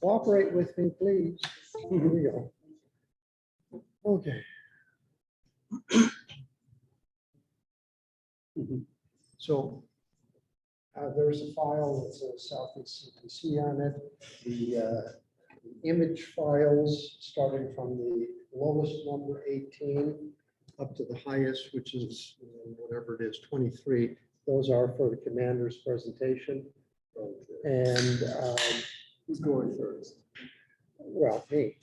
Cooperate with me, please. Here we go. Okay. So there's a file that says Southeast CPC on it. The image files starting from the lowest number 18 up to the highest, which is whatever it is, 23. Those are for the commander's presentation. And who's going first? well, me.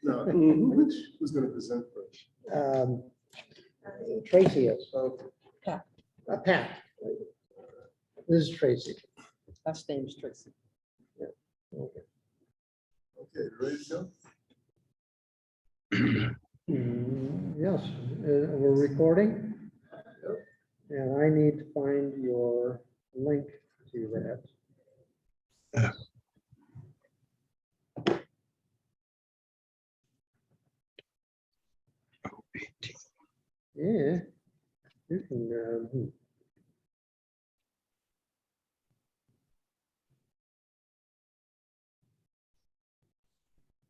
No, who's going to present first? Tracy is. Okay. Pat. This is Tracy. Last name is Tracy. Yeah. Okay. Okay, ready to go? Yes, we're recording. And I need to find your link to that. Yeah, you can.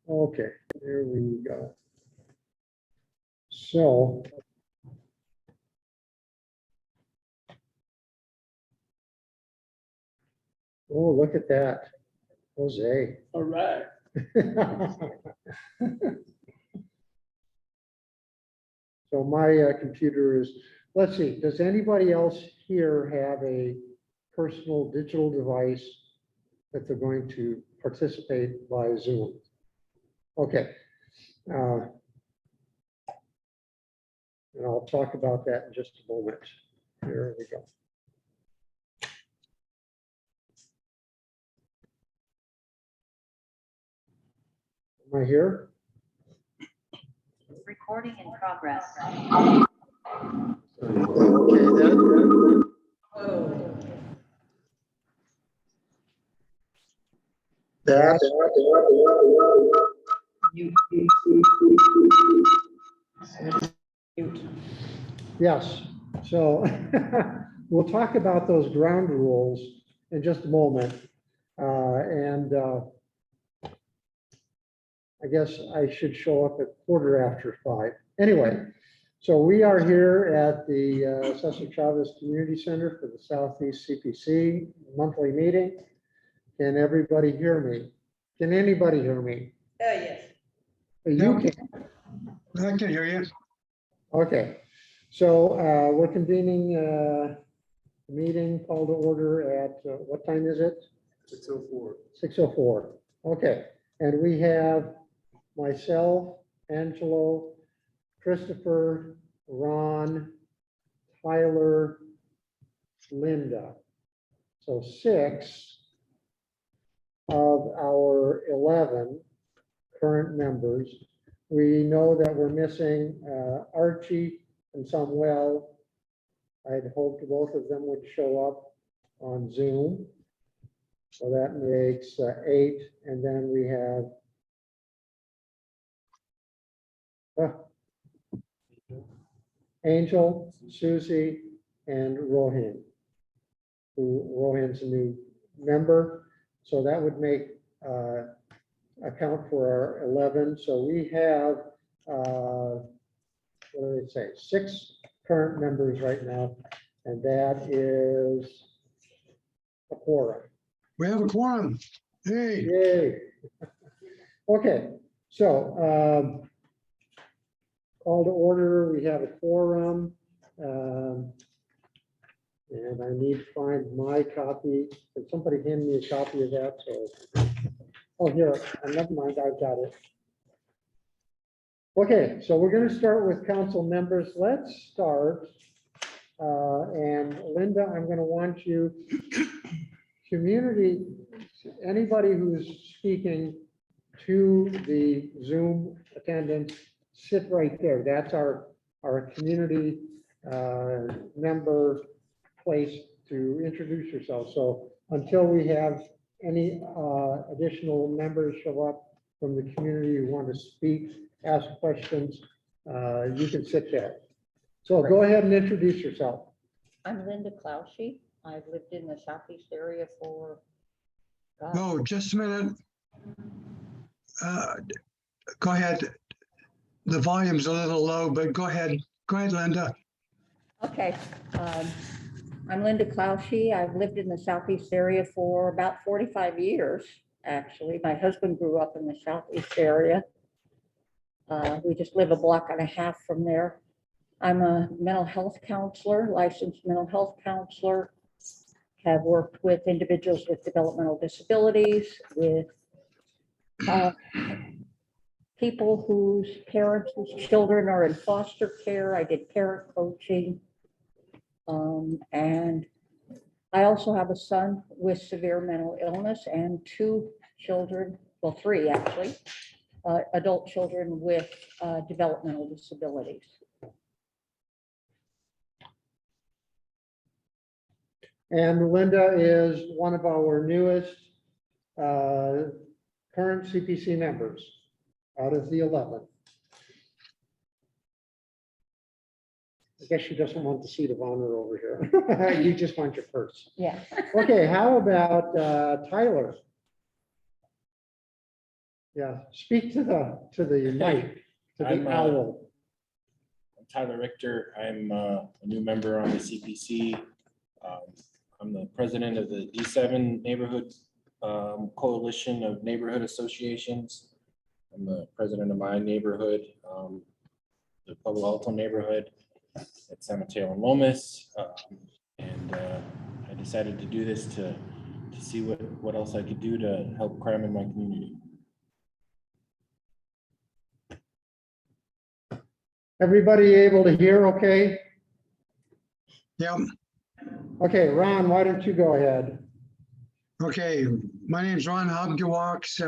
Okay, there we go. So. Oh, look at that, Jose. All right. So my computer is, let's see, does anybody else here have a personal digital device that they're going to participate by Zoom? Okay. And I'll talk about that in just a moment. Here we go. Am I here? Recording in progress. Okay, then. That's Mute. yes. So we'll talk about those ground rules in just a moment. I guess I should show up at 5:15. Anyway, so we are here at the Cesar Chavez Community Center for the Southeast CPC monthly meeting. Can everybody hear me? Can anybody hear me? Yes. You can. I can hear you. Okay, so we're convening a meeting called to order at what time is it? 6:04. 6:04. Okay, and we have myself, Angelo, Christopher, Ron, Tyler, Linda. So 6 of our 11 current members. We know that we're missing Archie and Samuel. I'd hoped both of them would show up on Zoom. So that makes 8. And then we have Angel, Susie, and Rohan. Rohan's a new member. So that would make account for our 11. So we have, what do they say, 6 current members right now, and that is a quorum. We have a quorum. Hey, Yay. Okay, so call to order, we have a quorum. And I need to find my copy. Can somebody hand me a copy of that? So, oh, here, never mind, I've got it. Okay, so we're going to start with council members. Let's start. And Linda, I'm going to want you, community, anybody who's speaking to the Zoom attendance, sit right there. That's our community member place to introduce yourself. So until we have any additional members show up from the community who want to speak, ask questions, you can sit there. So go ahead and introduce yourself. I'm Linda Cloushy. I've lived in the Southeast area for Oh, just a minute. Uh, Go ahead. The volume's a little low, but go ahead. Go ahead, Linda. Okay, I'm Linda Clauschi. I've lived in the southeast area for about 45 years, actually. My husband grew up in the southeast area. We just live a block and a half from there. I'm a mental health counselor, licensed mental health counselor. Have worked with individuals with developmental disabilities, with people whose parents, whose children are in foster care. I did parent coaching. And I also have a son with severe mental illness and 2 children, well, 3 actually, adult children with developmental disabilities. And Linda is one of our newest current CPC members out of the 11. I guess she doesn't want the seat of honor over here. You just want your purse. Yeah. Okay, how about Tyler? Yeah, speak to the mic, to I'm, the owl. I'm Tyler Richter. I'm a new member on the CPC. I'm the president of the D7 Neighborhood Coalition of Neighborhood Associations. I'm the president of my neighborhood, the Pueblo Alto neighborhood at San Mateo and Lomas. And I decided to do this to see what else I could do to help crime in my community. Everybody able to hear okay? Yep. Okay, Ron, why don't you go ahead? Okay. My name's Ron Hobgewachs.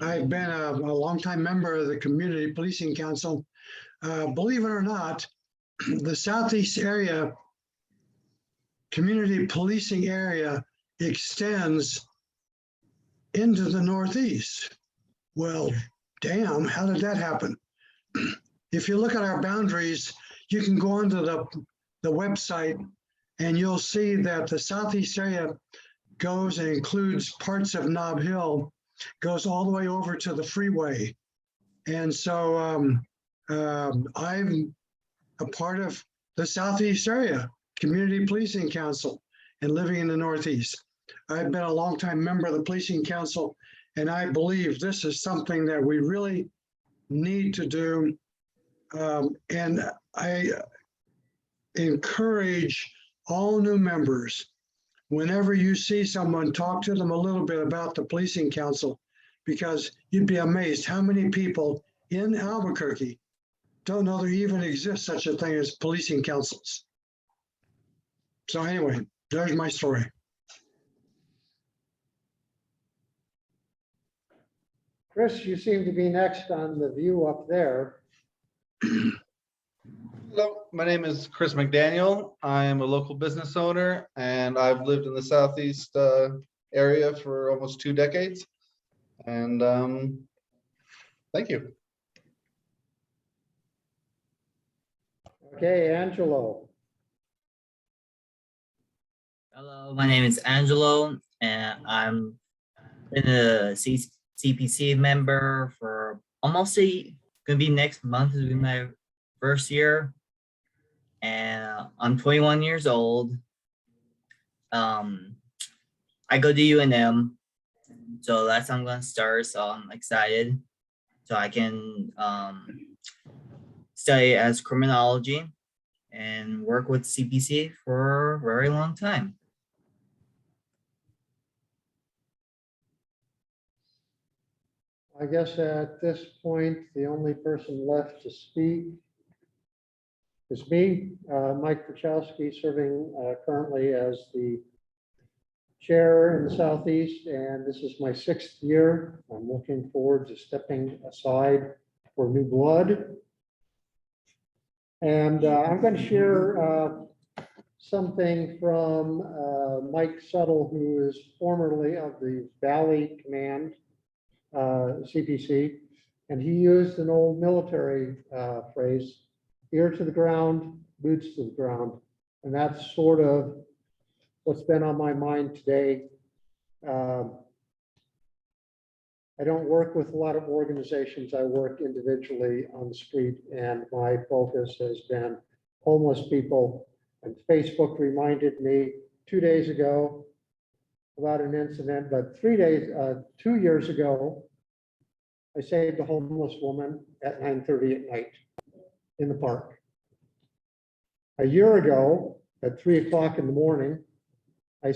I've been a longtime member of the Community Policing Council. Believe it or not, the Southeast area, community policing area extends into the Northeast. Well, damn, how did that happen? If you look at our boundaries, you can go onto the website and you'll see that the Southeast area goes and includes parts of Nob Hill, goes all the way over to the freeway. And so I'm a part of the Southeast area Community Policing Council and living in the Northeast. I've been a longtime member of the Policing Council, and I believe this is something that we really need to do. And I encourage all new members, whenever you see someone, talk to them a little bit about the Policing Council, because you'd be amazed how many people in Albuquerque don't know there even exists such a thing as policing councils. So anyway, there's my story. Chris, you seem to be next on the view up there. Hello, my name is Chris McDaniel. I am a local business owner and I've lived in the Southeast area for almost 2 decades. And thank you. Okay, Angelo. Hello, my name is Angelo, and I'm been a CPC member for almost gonna be next month is my first year, and I'm 21 years old. I go to UNM, so that's how I'm gonna start. So I'm excited, so I can study as criminology and work with CPC for a very long time. I guess at this point, the only person left to speak is me, Mike Kruchoski, serving currently as the chair in the Southeast, and this is my 6th year. I'm looking forward to stepping aside for new blood. And I'm going to share something from Mike Settle, who is formerly of the Valley Command CPC, and he used an old military phrase, ear to the ground, boots to the ground. And that's sort of what's been on my mind today. Um, I don't work with a lot of organizations. I work individually on the street, and my focus has been homeless people. And Facebook reminded me 2 days ago about an incident, but 2 years ago, I saved a homeless woman at 9:30 at night in the park. A year ago, at 3 o'clock in the morning, I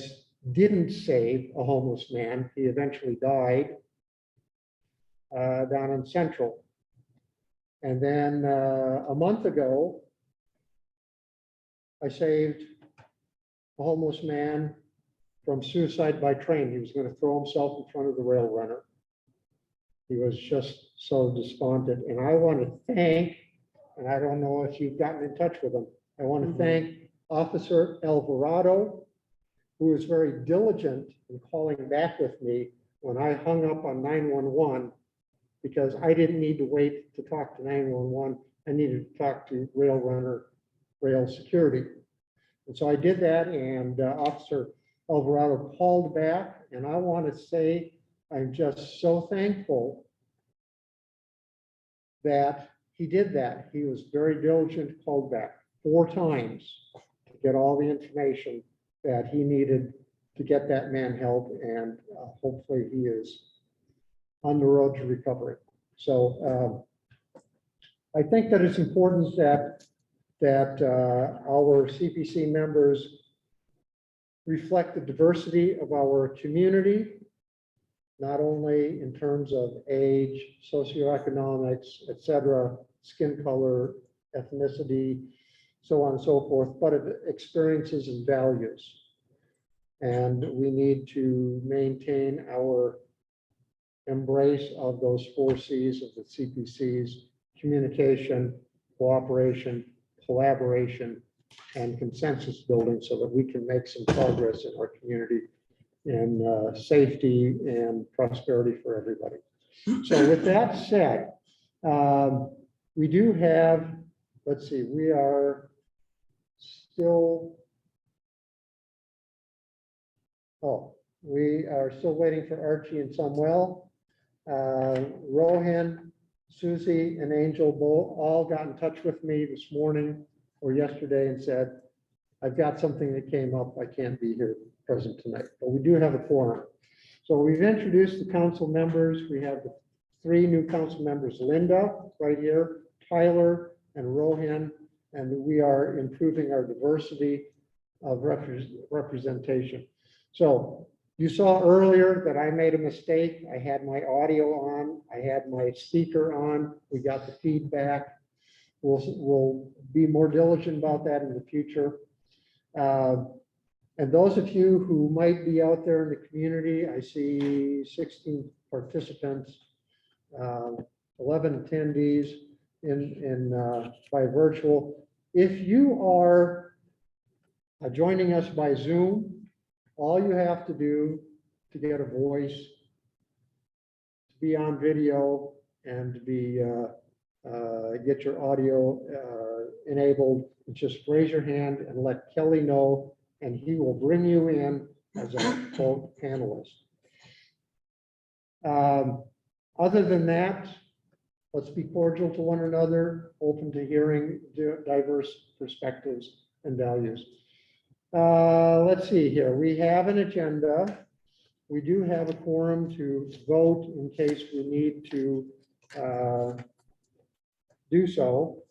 didn't save a homeless man. He eventually died down in Central. And then a month ago, I saved a homeless man from suicide by train. He was going to throw himself in front of the rail runner. He was just so despondent. And I want to thank, and I don't know if you've gotten in touch with him, I want to thank Officer Alvarado, who was very diligent in calling back with me when I hung up on 911, because I didn't need to wait to talk to 911. I needed to talk to rail runner, rail security. And so I did that, and Officer Alvarado called back, and I want to say I'm just so thankful that he did that. He was very diligent, called back 4 times to get all the information that he needed to get that man help, and hopefully he is on the road to recovery. So I think that it's important that our CPC members reflect the diversity of our community, not only in terms of age, socioeconomics, et cetera, skin color, ethnicity, so on and so forth, but of experiences and values. And we need to maintain our embrace of those 4 C's of the CPCs: communication, cooperation, collaboration, and consensus building, so that we can make some progress in our community in safety and prosperity for everybody. So with that said, we do have, let's see, we are still, we are still waiting for Archie and Samuel. Rohan, Susie, and Angel both all got in touch with me this morning or yesterday and said, I've got something that came up. I can't be here present tonight, but we do have a quorum. So we've introduced the council members. We have the 3 new council members, Linda right here, Tyler, and Rohan, and we are improving our diversity of representation. So you saw earlier that I made a mistake. I had my audio on, I had my speaker on. We got the feedback. We'll be more diligent about that in the future. And those of you who might be out there in the community, I see 16 participants, 11 attendees by virtual. If you are joining us by Zoom, all you have to do to get a voice, to be on video, and to be get your audio enabled, just raise your hand and let Kelly know, and he will bring you in as a quote panelist. Other than that, let's be cordial to one another, open to hearing diverse perspectives and values. Let's see here. We have an agenda. We do have a quorum to vote in case we need to do so.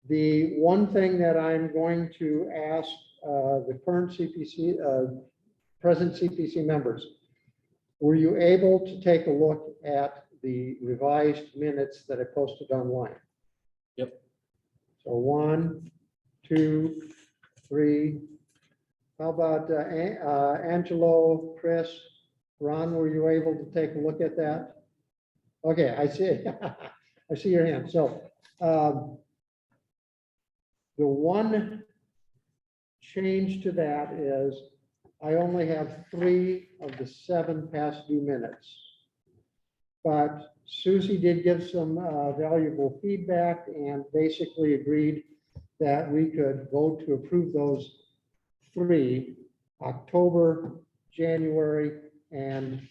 The one thing that I'm going to ask the current CPC, present CPC members, were you able to take a look at the revised minutes that I posted online? Yep. So 1, 2, 3. How about Angelo, Chris, Ron, were you able to take a look at that? Okay, I see. I see your hand. So the one change to that is I only have 3 of the 7 past due minutes. But Susie did give some valuable feedback and basically agreed that we could vote to approve those 3 October, January, and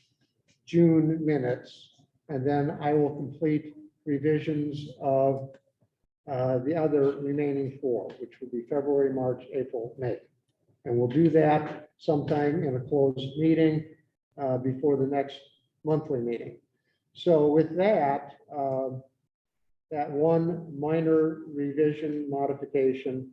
June minutes. And then I will complete revisions of the other remaining 4, which will be February, March, April, May. And we'll do that sometime in a closed meeting before the next monthly meeting. So with that, that one minor revision modification,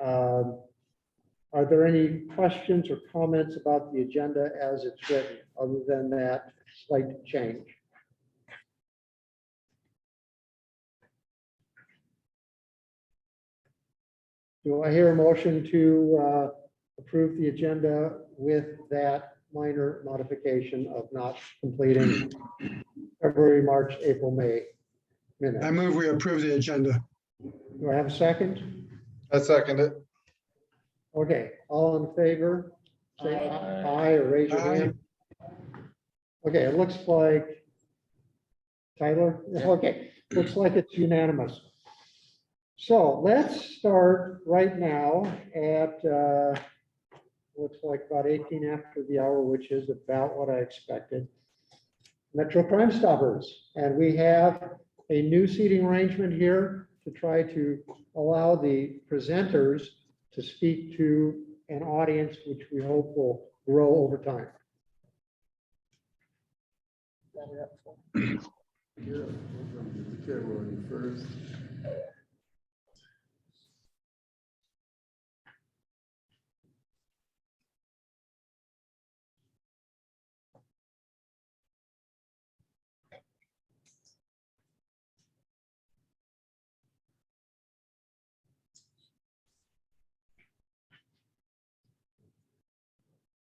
are there any questions or comments about the agenda as it's written, other than that slight change? Do I hear a motion to approve the agenda with that minor modification of not completing February, March, April, May minutes? I move we approve the agenda. Do I have a second? I second it. Okay, all in favor? Say Aye. aye or raise your hand. Okay, it looks like Tyler, okay, looks like it's unanimous. So let's start right now at, looks like about 18 after the hour, which is about what I expected. Metro Crime Stoppers, and we have a new seating arrangement here to try to allow the presenters to speak to an audience which we hope will grow over time. Yeah, we're gonna get the camera on you first.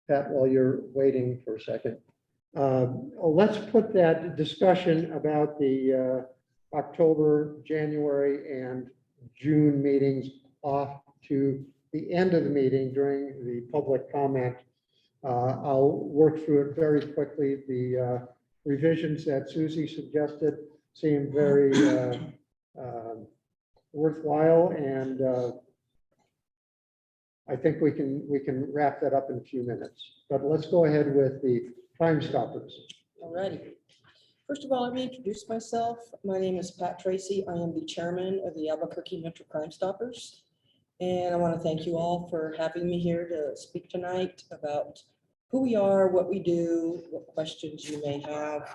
Pat, while you're waiting for a second, let's put that discussion about the October, January, and June meetings off to the end of the meeting during the public comment. I'll work through it very quickly. The revisions that Susie suggested seem very worthwhile, and I think we can wrap that up in a few minutes. But let's go ahead with the Crime Stoppers. Alrighty. First of all, let me introduce myself. My name is Pat Tracy. I am the chairman of the Albuquerque Metro Crime Stoppers. And I want to thank you all for having me here to speak tonight about who we are, what we do, what questions you may have.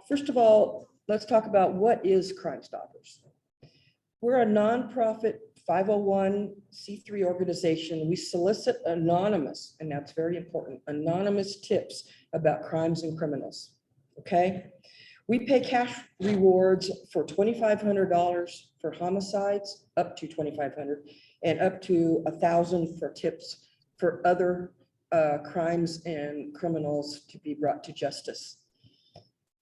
First of all, let's talk about what is Crime Stoppers. We're a nonprofit 501c3 organization. We solicit anonymous, and that's very important, anonymous tips about crimes and criminals, okay? We pay cash rewards for $2,500 for homicides, up to $2,500, and up to $1,000 for tips for other crimes and criminals to be brought to justice.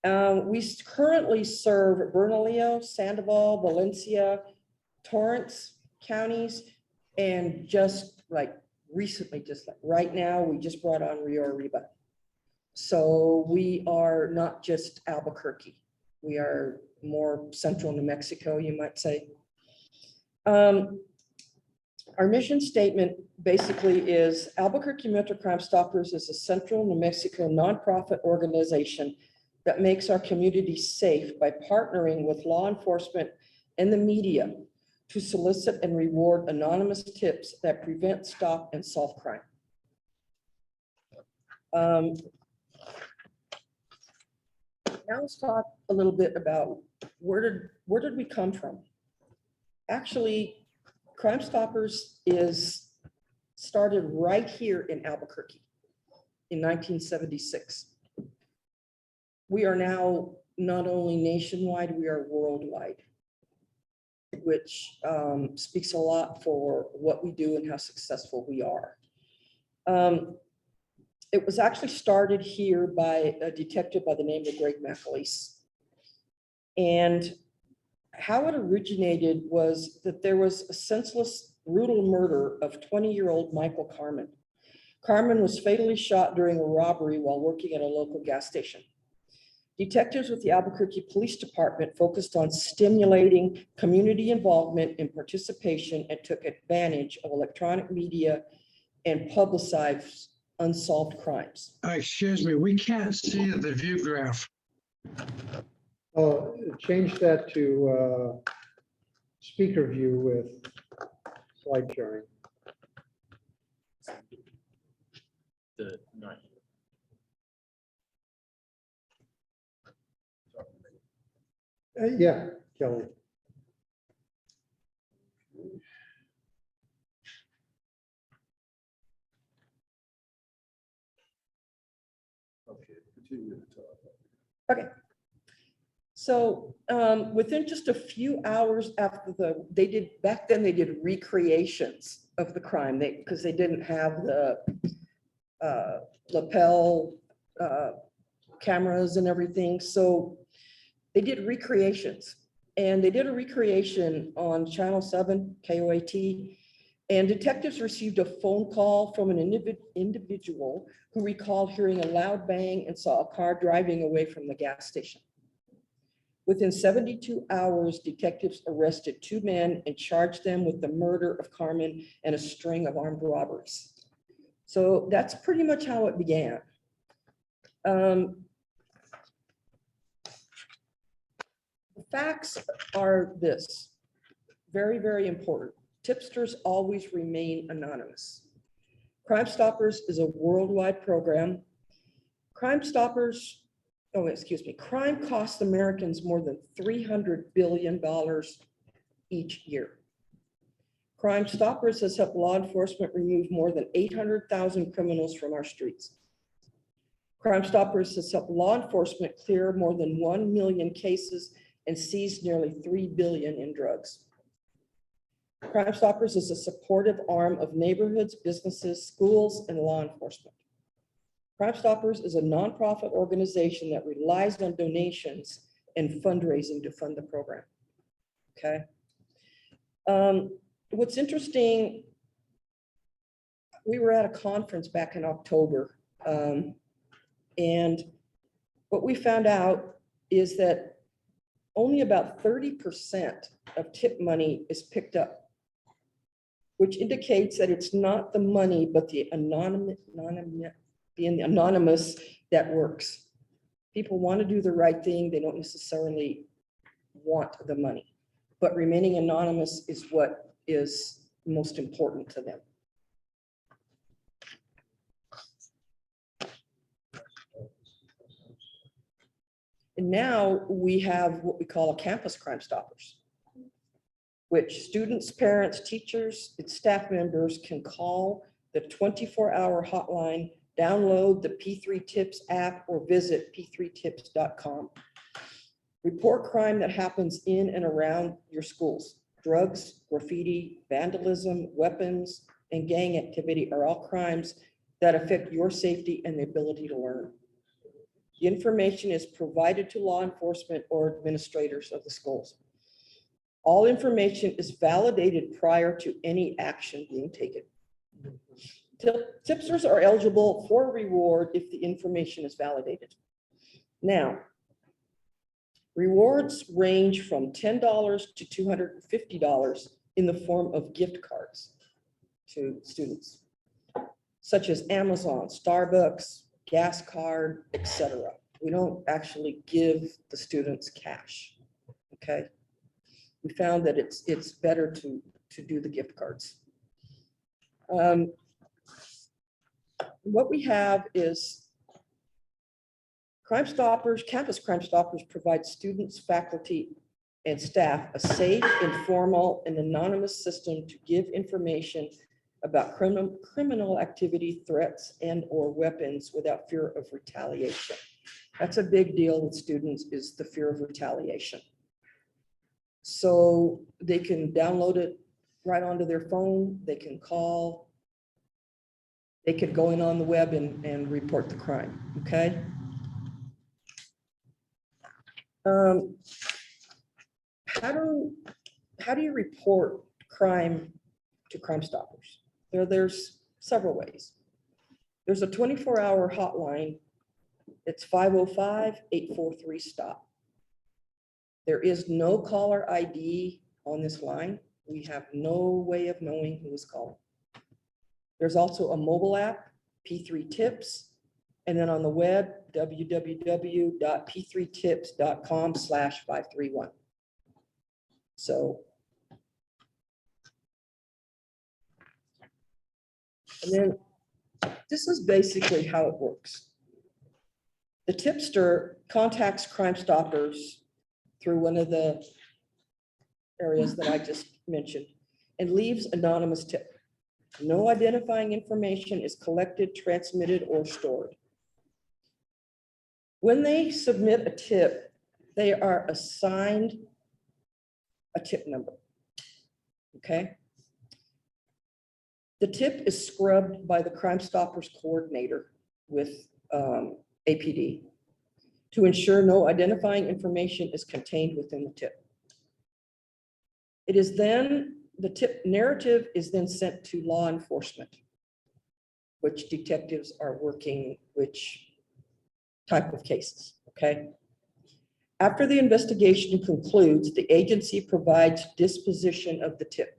We currently serve Bernalillo, Sandoval, Valencia, Torrance counties, and just like recently, just like right now, we just brought on Rio Arriba. So we are not just Albuquerque. We are more central New Mexico, you might say. Our mission statement basically is Albuquerque Metro Crime Stoppers is a central New Mexico nonprofit organization that makes our community safe by partnering with law enforcement and the media to solicit and reward anonymous tips that prevent, stop, and solve crime. Now let's talk a little bit about where did we come from? Actually, Crime Stoppers is started right here in Albuquerque in 1976. We are now not only nationwide, we are worldwide, which speaks a lot for what we do and how successful we are. It was actually started here by a detective by the name of Greg McAleese. And how it originated was that there was a senseless, brutal murder of 20-year-old Michael Carmen. Carmen was fatally shot during a robbery while working at a local gas station. Detectives with the Albuquerque Police Department focused on stimulating community involvement and participation and took advantage of electronic media and publicize unsolved crimes. Excuse me, we can't see the view graph. Oh, change that to speaker view with slide sharing. The nine. Yeah, Kelly. Okay, continue to talk. Okay. So within just a few hours after back then they did recreations of the crime, because they didn't have the lapel cameras and everything. So they did recreations, and they did a recreation on Channel 7, KOAT, and detectives received a phone call from an individual who recalled hearing a loud bang and saw a car driving away from the gas station. Within 72 hours, detectives arrested 2 men and charged them with the murder of Carmen and a string of armed robberies. So that's pretty much how it began. The facts are this, very, very important. Tipsters always remain anonymous. Crime Stoppers is a worldwide program. Crime costs Americans more than $300 billion each year. Crime Stoppers has helped law enforcement remove more than 800,000 criminals from our streets. Crime Stoppers has helped law enforcement clear more than 1 million cases and seized nearly 3 billion in drugs. Crime Stoppers is a supportive arm of neighborhoods, businesses, schools, and law enforcement. Crime Stoppers is a nonprofit organization that relies on donations and fundraising to fund the program. Okay. What's interesting, we were at a conference back in October, and what we found out is that only about 30% of tip money is picked up, which indicates that it's not the money, but the anonymous that works. People want to do the right thing. They don't necessarily want the money, but remaining anonymous is what is most important to them. And now we have what we call a campus Crime Stoppers, which students, parents, teachers, and staff members can call the 24-hour hotline, download the P3 Tips app, or visit p3tips.com. Report crime that happens in and around your schools. Drugs, graffiti, vandalism, weapons, and gang activity are all crimes that affect your safety and the ability to learn. The information is provided to law enforcement or administrators of the schools. All information is validated prior to any action being taken. Tipsters are eligible for a reward if the information is validated. Now, rewards range from $10 to $250 in the form of gift cards to students, such as Amazon, Starbucks, gas card, etc. We don't actually give the students cash, okay? We found that it's better to do the gift cards. What we have is Crime Stoppers, Campus Crime Stoppers provide students, faculty, and staff a safe, informal, and anonymous system to give information about criminal activity, threats, and/or weapons without fear of retaliation. That's a big deal with students, is the fear of retaliation. So they can download it right onto their phone, they can call, they could go in on the web and report the crime, okay? How do you report crime to Crime Stoppers? There's several ways. There's a 24-hour hotline. It's 505-843-STOP. There is no caller ID on this line. We have no way of knowing who is calling. There's also a mobile app, P3 Tips, and then on the web, www.p3tips.com/531. So. And then this is basically how it works. The tipster contacts Crime Stoppers through one of the areas that I just mentioned and leaves anonymous tip. No identifying information is collected, transmitted, or stored. When they submit a tip, they are assigned a tip number. Okay? The tip is scrubbed by the Crime Stoppers coordinator with APD to ensure no identifying information is contained within the tip. It is then, the tip narrative is then sent to law enforcement, which detectives are working, which type of cases, okay? After the investigation concludes, the agency provides disposition of the tip.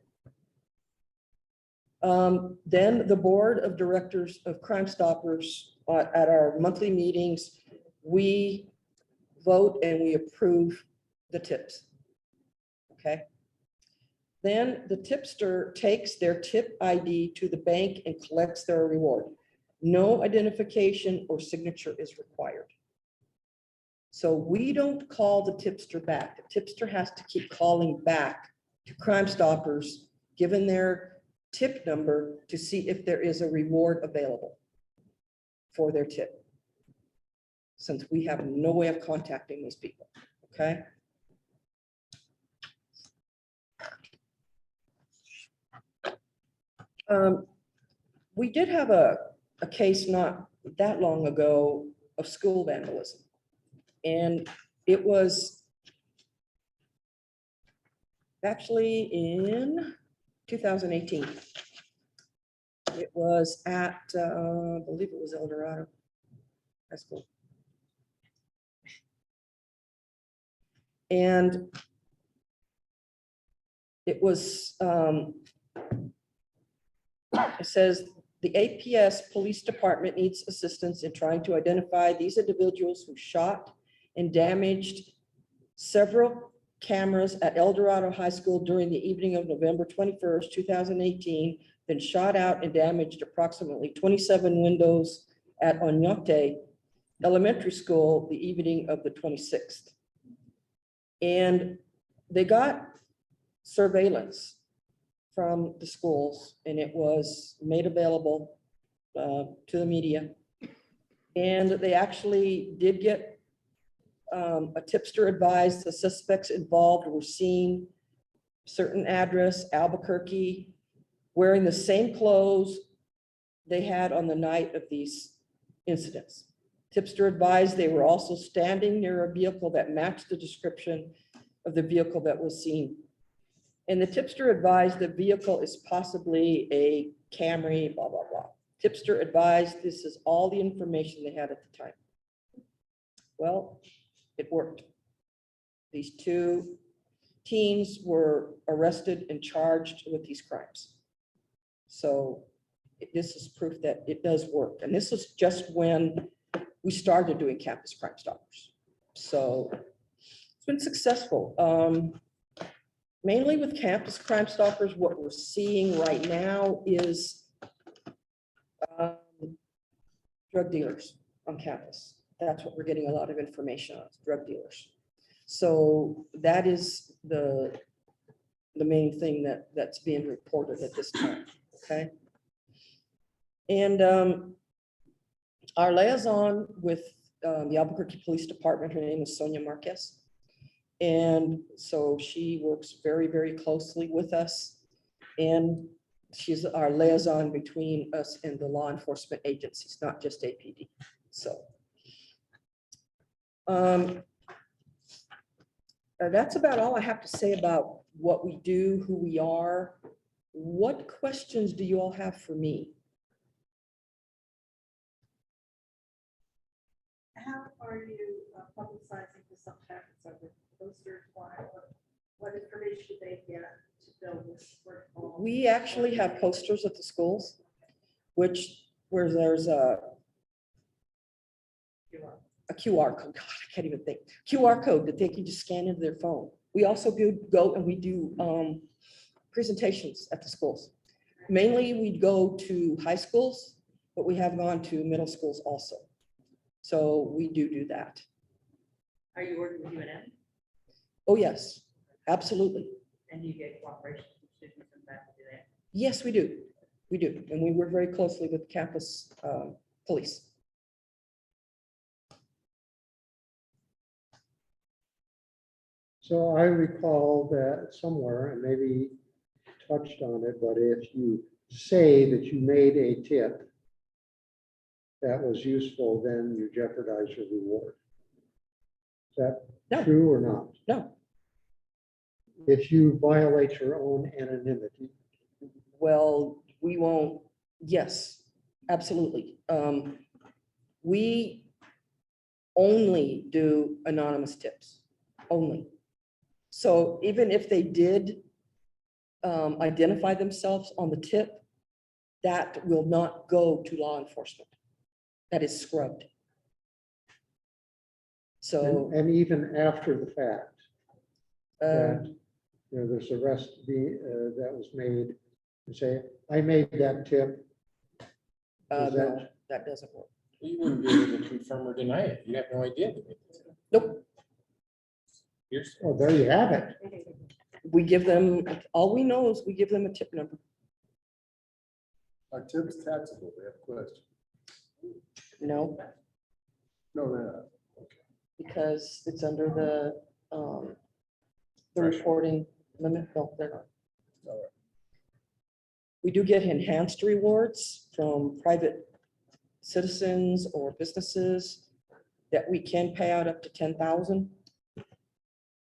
Then the board of directors of Crime Stoppers at our monthly meetings, we vote and we approve the tips, okay? Then the tipster takes their tip ID to the bank and collects their reward. No identification or signature is required. So we don't call the tipster back. The tipster has to keep calling back to Crime Stoppers, given their tip number, to see if there is a reward available for their tip, since we have no way of contacting these people, okay? We did have a case not that long ago of school vandalism. And it was actually in 2018. It was at, I believe it was El Dorado High School. And it was, it says, the APS Police Department needs assistance in trying to identify these individuals who shot and damaged several cameras at El Dorado High School during the evening of November 21st, 2018, then shot out and damaged approximately 27 windows at Oñate Elementary School the evening of the 26th. And they got surveillance from the schools, and it was made available to the media. And they actually did get a tipster advised the suspects involved were seen, certain address, Albuquerque, wearing the same clothes they had on the night of these incidents. Tipster advised they were also standing near a vehicle that matched the description of the vehicle that was seen. And the tipster advised the vehicle is possibly a Camry, blah, blah, blah. Tipster advised this is all the information they had at the time. Well, it worked. These two teens were arrested and charged with these crimes. So this is proof that it does work. And this is just when we started doing Campus Crime Stoppers. So it's been successful. Mainly with Campus Crime Stoppers, what we're seeing right now is drug dealers on campus. That's what we're getting a lot of information on, drug dealers. So that is the main thing that's being reported at this time, okay? And our liaison with the Albuquerque Police Department, her name is Sonia Marquez. And so she works very, very closely with us. And she's our liaison between us and the law enforcement agencies, not just APD. So that's about all I have to say about what we do, who we are. What questions do you all have for me? How are you publicizing the subjects of the posters? What information do they get to build this? We actually have posters at the schools. where there's a QR code, God, I can't even think, QR code that they can just scan into their phone. We also go and we do presentations at the schools. Mainly we go to high schools, but we have gone to middle schools also. So we do that. Are you working with UNM? Oh, yes, absolutely. And you get cooperation from students and faculty there? Yes, we do. We do. And we work very closely with campus police. So I recall that somewhere, and maybe touched on it, but if you say that you made a tip that was useful, then you jeopardize your reward. Is that No. true or not? No, If you violate your own anonymity, well, we won't, yes, absolutely. We only do anonymous tips, only. So even if they did identify themselves on the tip, that will not go to law enforcement. That is scrubbed. So, and even after the fact, that, um, you know, there's arrest that was made, and say, I made that tip. Is that- no, that doesn't work. You wouldn't be able to confirm or deny it. You have no idea. Nope. Here's. Oh, there you have it. We give them, all we know is we give them a tip number. Are tips taxable? They have a question. No, No, they're not. because it's under the reporting limit. No, they're not. All right. We do get enhanced rewards from private citizens or businesses that we can pay out up to 10,000.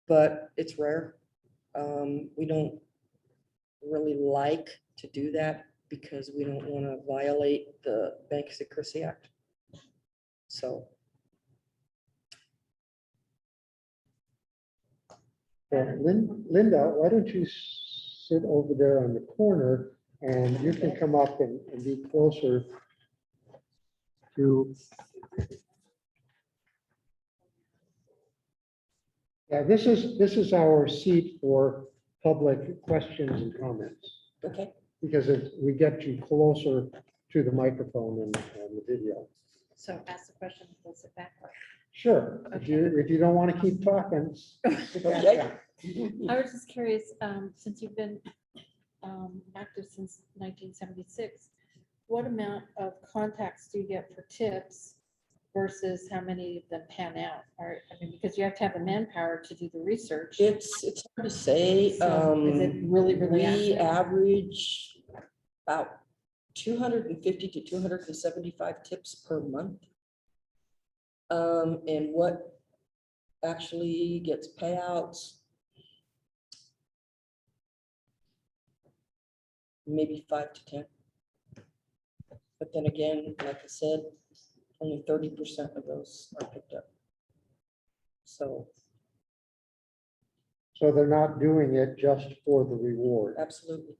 But it's rare. We don't really like to do that because we don't want to violate the Bank Secrecy Act. So, Well, Linda, why don't you sit over there on the corner and you can come up and be closer to. Yeah, this is our seat for public questions and comments, okay, because we get you closer to the microphone and the video. So ask the question, we'll sit back. Sure, if you don't want to keep talking. sit back Okay. down. I was just curious, since you've been active since 1976, what amount of contacts do you get for tips versus how many of them pan out? Or, I mean, because you have to have the manpower to do the research. it's hard to say. So is it really, really We accurate? average about 250 to 275 tips per month. And what actually gets payouts, maybe 5 to 10. But then again, like I said, only 30% of those are picked up. So So they're not doing it just for the reward. absolutely.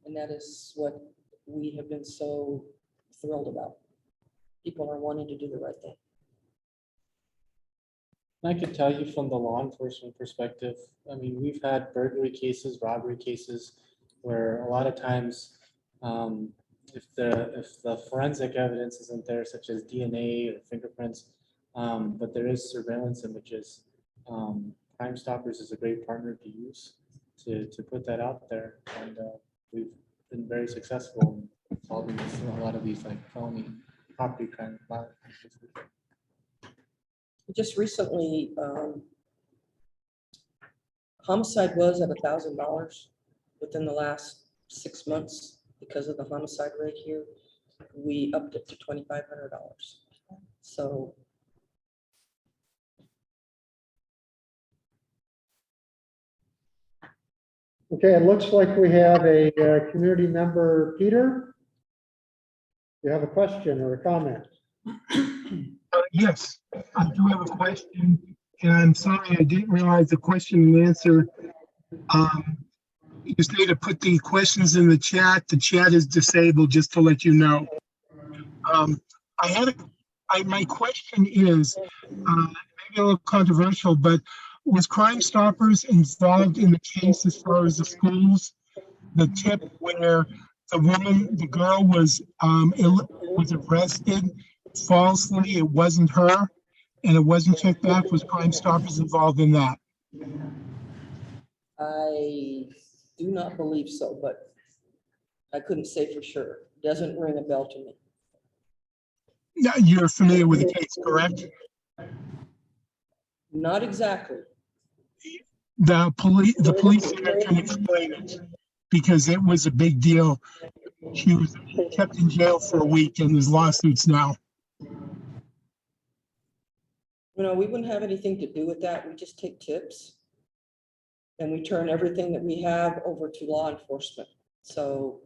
And that is what we have been so thrilled about. People are wanting to do the right thing. I could tell you from the law enforcement perspective, I mean, we've had burglary cases, robbery cases, where a lot of times, if the forensic evidence isn't there, such as DNA or fingerprints, but there is surveillance images, Crime Stoppers is a great partner to use to put that out there, and we've been very successful in solving a lot of these like felony property crime. Just recently, homicide was at $1,000 within the last 6 months because of the homicide rate here. We upped it to $2,500. So Okay, it looks like we have a community member, Peter. You have a question or a comment? Yes, I do have a question, and I'm sorry I didn't realize the question and answer. You just need to put the questions in the chat. The chat is disabled, just to let you know. I had my question is, maybe a little controversial, but was Crime Stoppers involved in the case as far as the schools? The tip where the girl was arrested falsely, it wasn't her, and it wasn't checked back. Was Crime Stoppers involved in that? I do not believe so, but I couldn't say for sure. Doesn't ring a bell to me. Yeah, you're familiar with the case, correct? Not exactly. The police center can explain it because it was a big deal. She was kept in jail for a week and there's lawsuits now. You know, we wouldn't have anything to do with that. We just take tips. And we turn everything that we have over to law enforcement. So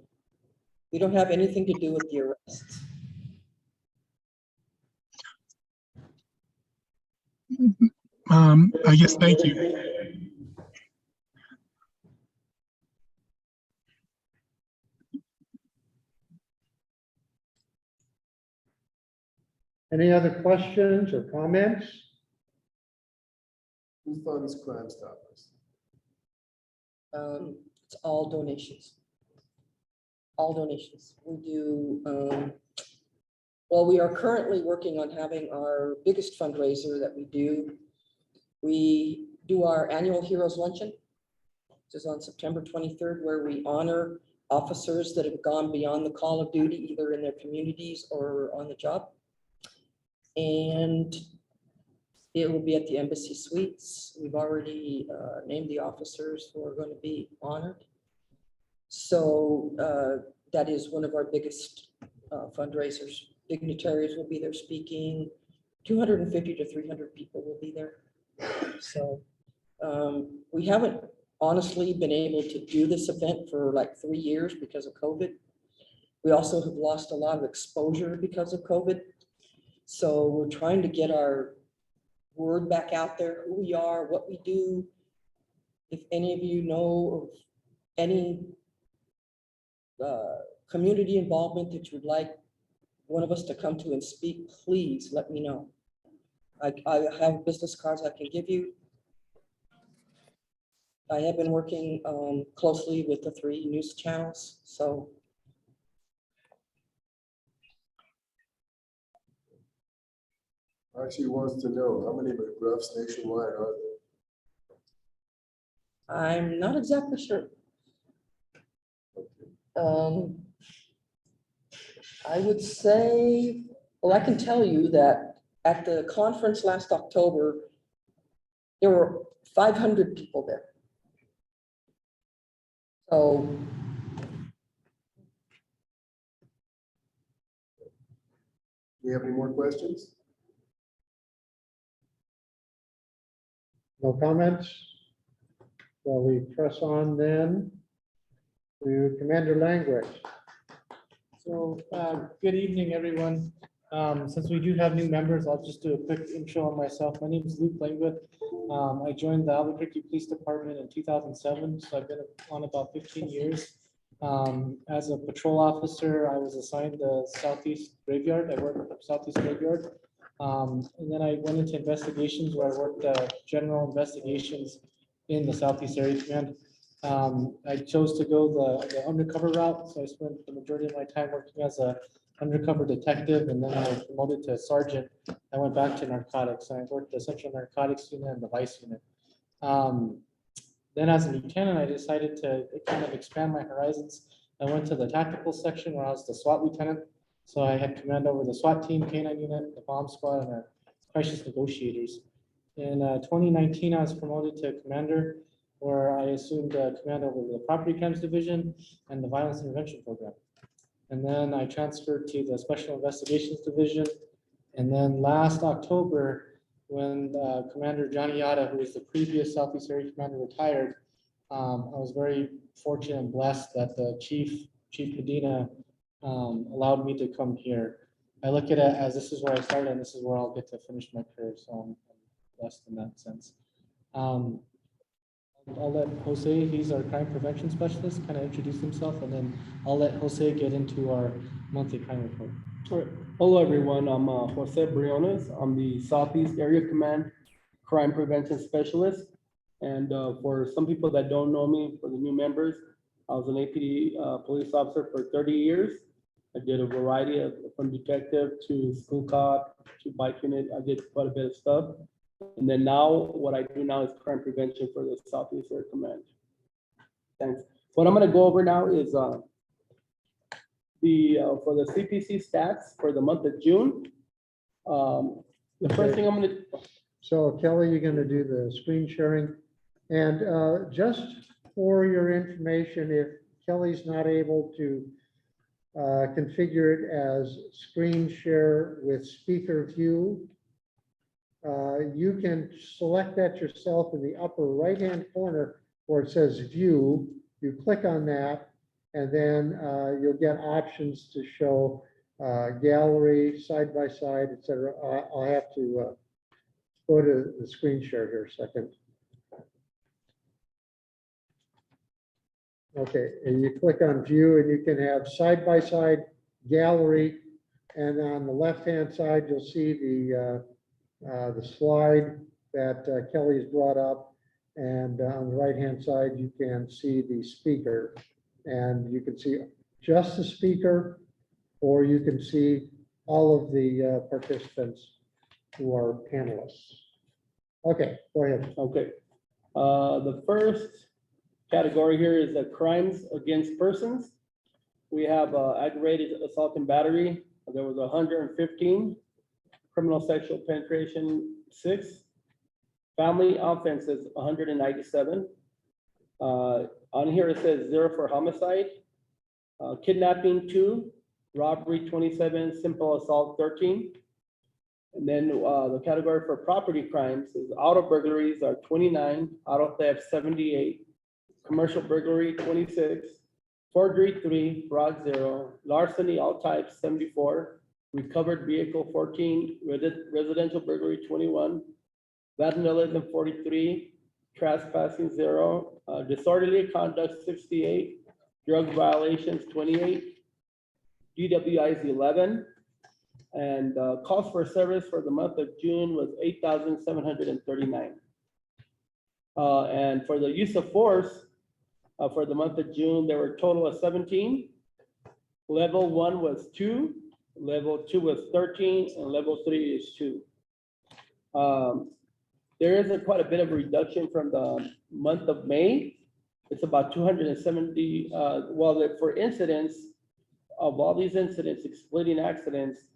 we don't have anything to do with the arrests. I guess, thank you. Any other questions or comments? Who funds Crime Stoppers? It's all donations. All donations. We do, well, we are currently working on having our biggest fundraiser that we do. We do our annual Heroes Luncheon, which is on September 23rd, where we honor officers that have gone beyond the call of duty, either in their communities or on the job. And it will be at the Embassy Suites. We've already named the officers who are going to be honored. So that is one of our biggest fundraisers. Dignitaries will be there speaking. 250 to 300 people will be there. So we haven't honestly been able to do this event for like 3 years because of COVID. We also have lost a lot of exposure because of COVID. So we're trying to get our word back out there, who we are, what we do. If any of you know of any community involvement that you'd like one of us to come to and speak, please let me know. I have business cards I can give you. I have been working closely with the 3 news channels, so. Actually wants to know how many McGruffs nationwide are there? I'm not exactly sure. I would say, well, I can tell you that at the conference last October, there were 500 people there. So. Do we have any more questions? No comments? Shall we press on then to Commander Languit? So, good evening, everyone. Since we do have new members, I'll just do a quick intro on myself. My name is Luke Languit. I joined the Albuquerque Police Department in 2007, so I've been on about 15 years. As a patrol officer, I was assigned the Southeast Graveyard. I worked at Southeast Graveyard. And then I went into investigations where I worked general investigations in the Southeast Area Command. I chose to go the undercover route, so I spent the majority of my time working as a undercover detective, and then I was promoted to sergeant. I went back to narcotics. I worked the Central Narcotics Unit and the Vice Unit. Then as a lieutenant, I decided to kind of expand my horizons. I went to the tactical section where I was the SWAT lieutenant. So I had command over the SWAT team, K9 unit, the bomb squad, and our crisis negotiators. In 2019, I was promoted to commander, where I assumed command over the property crimes division and the violence intervention program. And then I transferred to the special investigations division. And then last October, when Commander Johnny Yada, who was the previous Southeast Area Commander, retired, I was very fortunate and blessed that the Chief Medina allowed me to come here. I look at it as this is where I started and this is where I'll get to finish my career. So I'm blessed in that sense. I'll let Jose, he's our crime prevention specialist, kind of introduce himself, and then I'll let Jose get into our monthly crime report. All right. Hello, everyone. I'm Jose Briones. I'm the Southeast Area Command Crime Prevention Specialist. And for some people that don't know me, for the new members, I was an APD police officer for 30 years. I did a variety of, from detective to school cop to bike unit. I did quite a bit of stuff. And then now, what I do now is crime prevention for the Southeast Area Command. Thanks. What I'm going to go over now is for the CPC stats for the month of June. The first thing I'm going to. So Kelly, you're going to do the screen sharing. And just for your information, if Kelly's not able to configure it as screen share with speaker view, you can select that yourself in the upper right-hand corner where it says view. You click on that, and then you'll get options to show gallery, side by side, etc. I'll have to go to the screen share here a second. Okay, and you click on view, and you can have side by side, gallery, and on the left-hand side, you'll see the slide that Kelly's brought up. And on the right-hand side, you can see the speaker. And you can see just the speaker, or you can see all of the participants who are panelists. Okay, go ahead. Okay. The first category here is the crimes against persons. We have aggravated assault and battery. There was 115. Criminal sexual penetration, 6. Family offenses, 197. On here it says 0 for homicide. Kidnapping, 2. Robbery, 27. Simple assault, 13. And then the category for property crimes is auto burglaries are 29. Auto theft, 78. Commercial burglary, 26. Forgery, 3. Fraud, 0. Larceny, all types, 74. Recovered vehicle, 14. Residential burglary, 21. Vandalism, 43. Trespassing, 0. Disorderly conduct, 68. Drug violations, 28. DWIs, 11. And calls for service for the month of June was 8,739. And for the use of force for the month of June, there were a total of 17. Level 1 was 2. Level 2 was 13, and level 3 is 2. There is quite a bit of a reduction from the month of May. It's about 270. For incidents, of all these incidents, excluding accidents,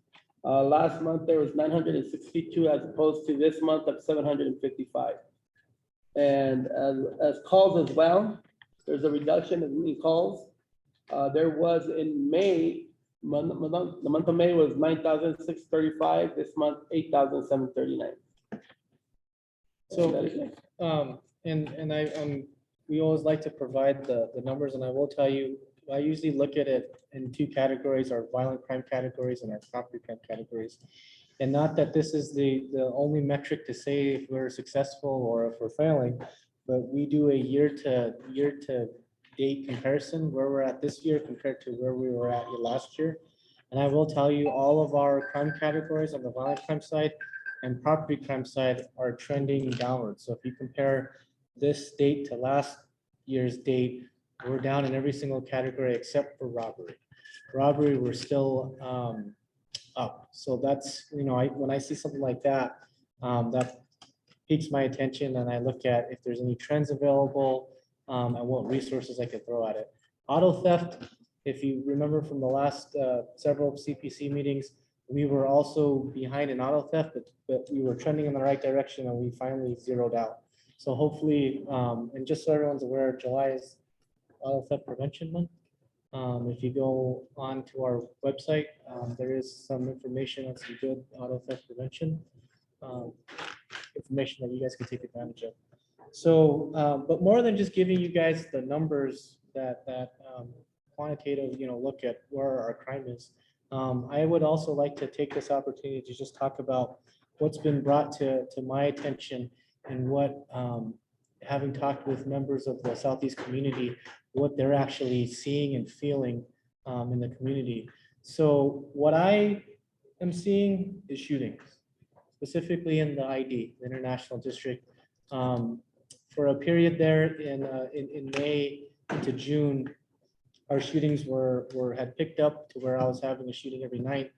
last month there was 962 as opposed to this month of 755. And as calls as well, there's a reduction in calls. There was in May, the month of May was 9,635. This month, 8,739. So, we always like to provide the numbers, and I will tell you, I usually look at it in 2 categories, our violent crime categories and our property crime categories. And not that this is the only metric to say if we're successful or if we're failing, but we do a year to date comparison, where we're at this year compared to where we were at last year. And I will tell you, all of our crime categories on the violent crime side and property crime side are trending downwards. So if you compare this date to last year's date, we're down in every single category except for robbery. Robbery, we're still up. So that's, when I see something like that, that piques my attention, and I look at if there's any trends available and what resources I could throw at it. Auto theft, if you remember from the last several CPC meetings, we were also behind in auto theft, but we were trending in the right direction, and we finally zeroed out. So hopefully, and just so everyone's aware, July is Auto Theft Prevention Month. If you go on to our website, there is some information on some good auto theft prevention information that you guys can take advantage of. So, but more than just giving you guys the numbers that quantitative, look at where our crime is, I would also like to take this opportunity to just talk about what's been brought to my attention and what, having talked with members of the Southeast community, what they're actually seeing and feeling in the community. So what I am seeing is shootings, specifically in the ID, the International District. For a period there in May into June, our shootings had picked up to where I was having a shooting every night.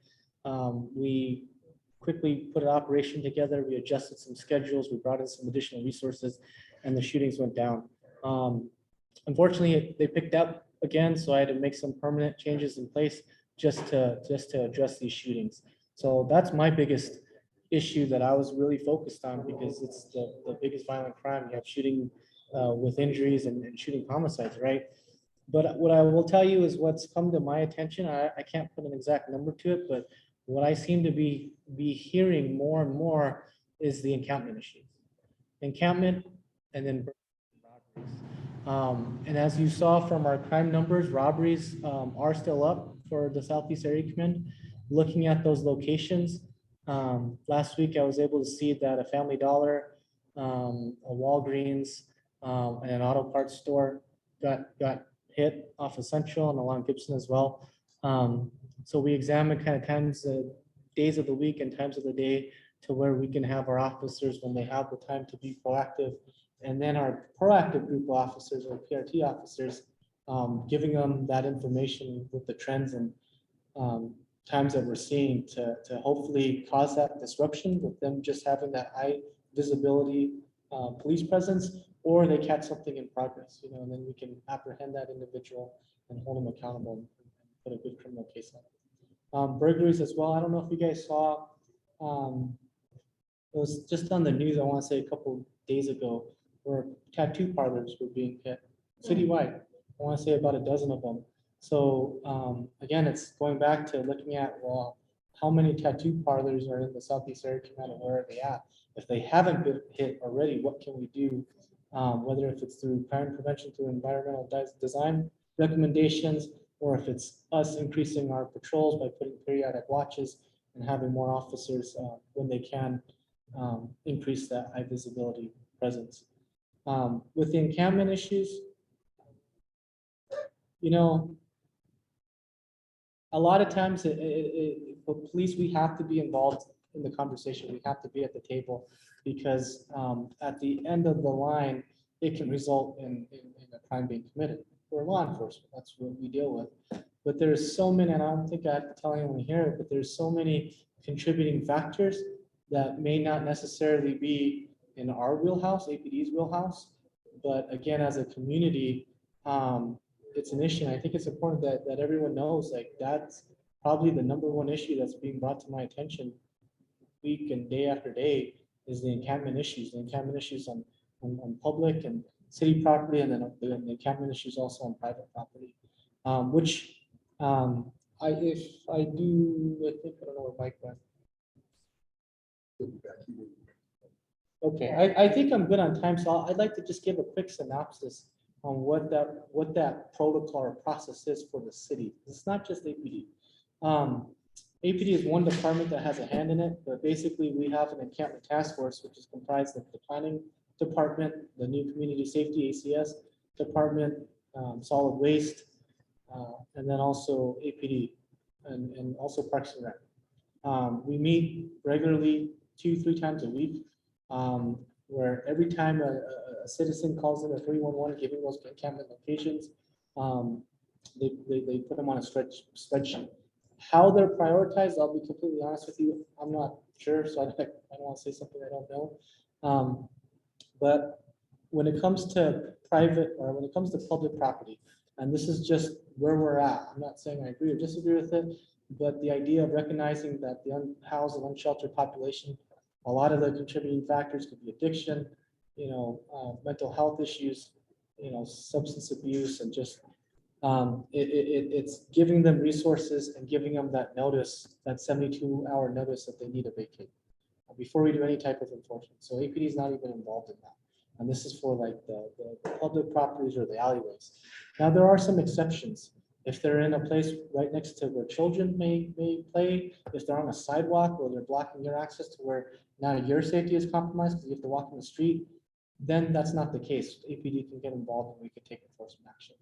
We quickly put an operation together. We adjusted some schedules. We brought in some additional resources, and the shootings went down. Unfortunately, they picked up again, so I had to make some permanent changes in place just to address these shootings. So that's my biggest issue that I was really focused on, because it's the biggest violent crime. You have shooting with injuries and shooting homicides, right? But what I will tell you is what's come to my attention. I can't put an exact number to it, but what I seem to be hearing more and more is the encampment issues. Encampment and then robberies. And as you saw from our crime numbers, robberies are still up for the Southeast Area Command. Looking at those locations, last week I was able to see that a Family Dollar, a Walgreens, and an auto parts store got hit off of Central and along Gibson as well. So we examine kind of times, days of the week and times of the day, to where we can have our officers, when they have the time, to be proactive. And then our proactive group of officers, or PRT officers, giving them that information with the trends and times that we're seeing to hopefully cause that disruption with them just having that high visibility police presence, or they catch something in progress, and then we can apprehend that individual and hold them accountable and put a good criminal case on. Burglaries as well. I don't know if you guys saw, it was just on the news, I want to say a couple days ago, where tattoo parlors were being hit citywide. I want to say about a dozen of them. So again, it's going back to looking at, well, how many tattoo parlors are in the Southeast Area Command and where are they at? If they haven't been hit already, what can we do? Whether if it's through crime prevention, through environmental design recommendations, or if it's us increasing our patrols by putting periodic watches and having more officers when they can increase that high visibility presence. With the encampment issues, a lot of times for police, we have to be involved in the conversation. We have to be at the table, because at the end of the line, it can result in a crime being committed. We're law enforcement, that's what we deal with. But there's so many, and I don't think I have to tell anyone here, but there's so many contributing factors that may not necessarily be in our wheelhouse, APD's wheelhouse. But again, as a community, it's an issue. And I think it's important that everyone knows, like, that's probably the #1 issue that's being brought to my attention week and day after day, is the encampment issues. The encampment issues on public and city property, and then the encampment issues also on private property. Which if I do, I think, I don't know where Mike went. Okay, I think I'm good on time, so I'd like to just give a quick synopsis on what that protocol or process is for the city. It's not just APD. APD is one department that has a hand in it, but basically we have an encampment task force, which is comprised of the planning department, the new community safety ACS department, solid waste, and then also APD and also Parks and Rec. We meet regularly 2-3 times a week, where every time a citizen calls in a 311 giving those encampment locations, they put them on a spreadsheet. How they're prioritized, I'll be completely honest with you, I'm not sure, so I don't want to say something I don't know. But when it comes to private, or when it comes to public property, and this is just where we're at, I'm not saying I agree or disagree with it, but the idea of recognizing that the unhoused and unsheltered population, a lot of the contributing factors could be addiction, mental health issues, substance abuse, and just it's giving them resources and giving them that notice, that 72-hour notice that they need to vacate before we do any type of enforcement. So APD is not even involved in that. And this is for like the public properties or the alleyways. Now, there are some exceptions. If they're in a place right next to where children may play, if they're on a sidewalk where they're blocking your access to where now your safety is compromised because you have to walk in the street, then that's not the case. APD can get involved and we can take enforcement action.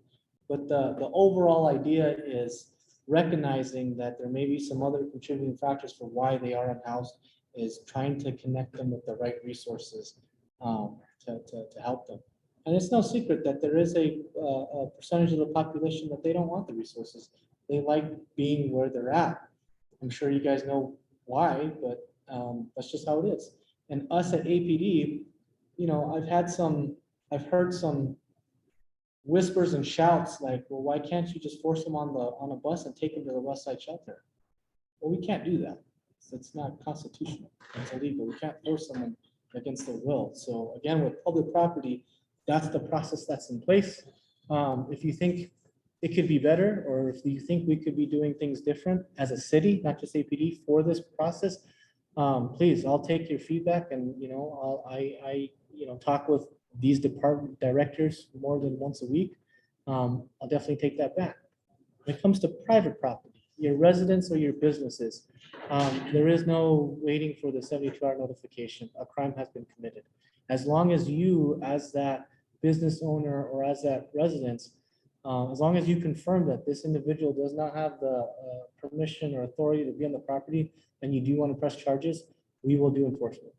But the overall idea is recognizing that there may be some other contributing factors for why they are unhoused, is trying to connect them with the right resources to help them. And it's no secret that there is a percentage of the population that they don't want the resources. They like being where they're at. I'm sure you guys know why, but that's just how it is. And us at APD, you know, I've heard some whispers and shouts like, well, why can't you just force them on a bus and take them to the West Side shelter? Well, we can't do that. It's not constitutional. It's illegal. We can't force someone against their will. So again, with public property, that's the process that's in place. If you think it could be better, or if you think we could be doing things different as a city, not just APD, for this process, please, I'll take your feedback, and you know, I talk with these department directors more than once a week. I'll definitely take that back. When it comes to private property, your residents or your businesses, there is no waiting for the 72-hour notification. A crime has been committed. As long as you, as that business owner or as that residence, as long as you confirm that this individual does not have the permission or authority to be on the property, and you do want to press charges, we will do enforcement.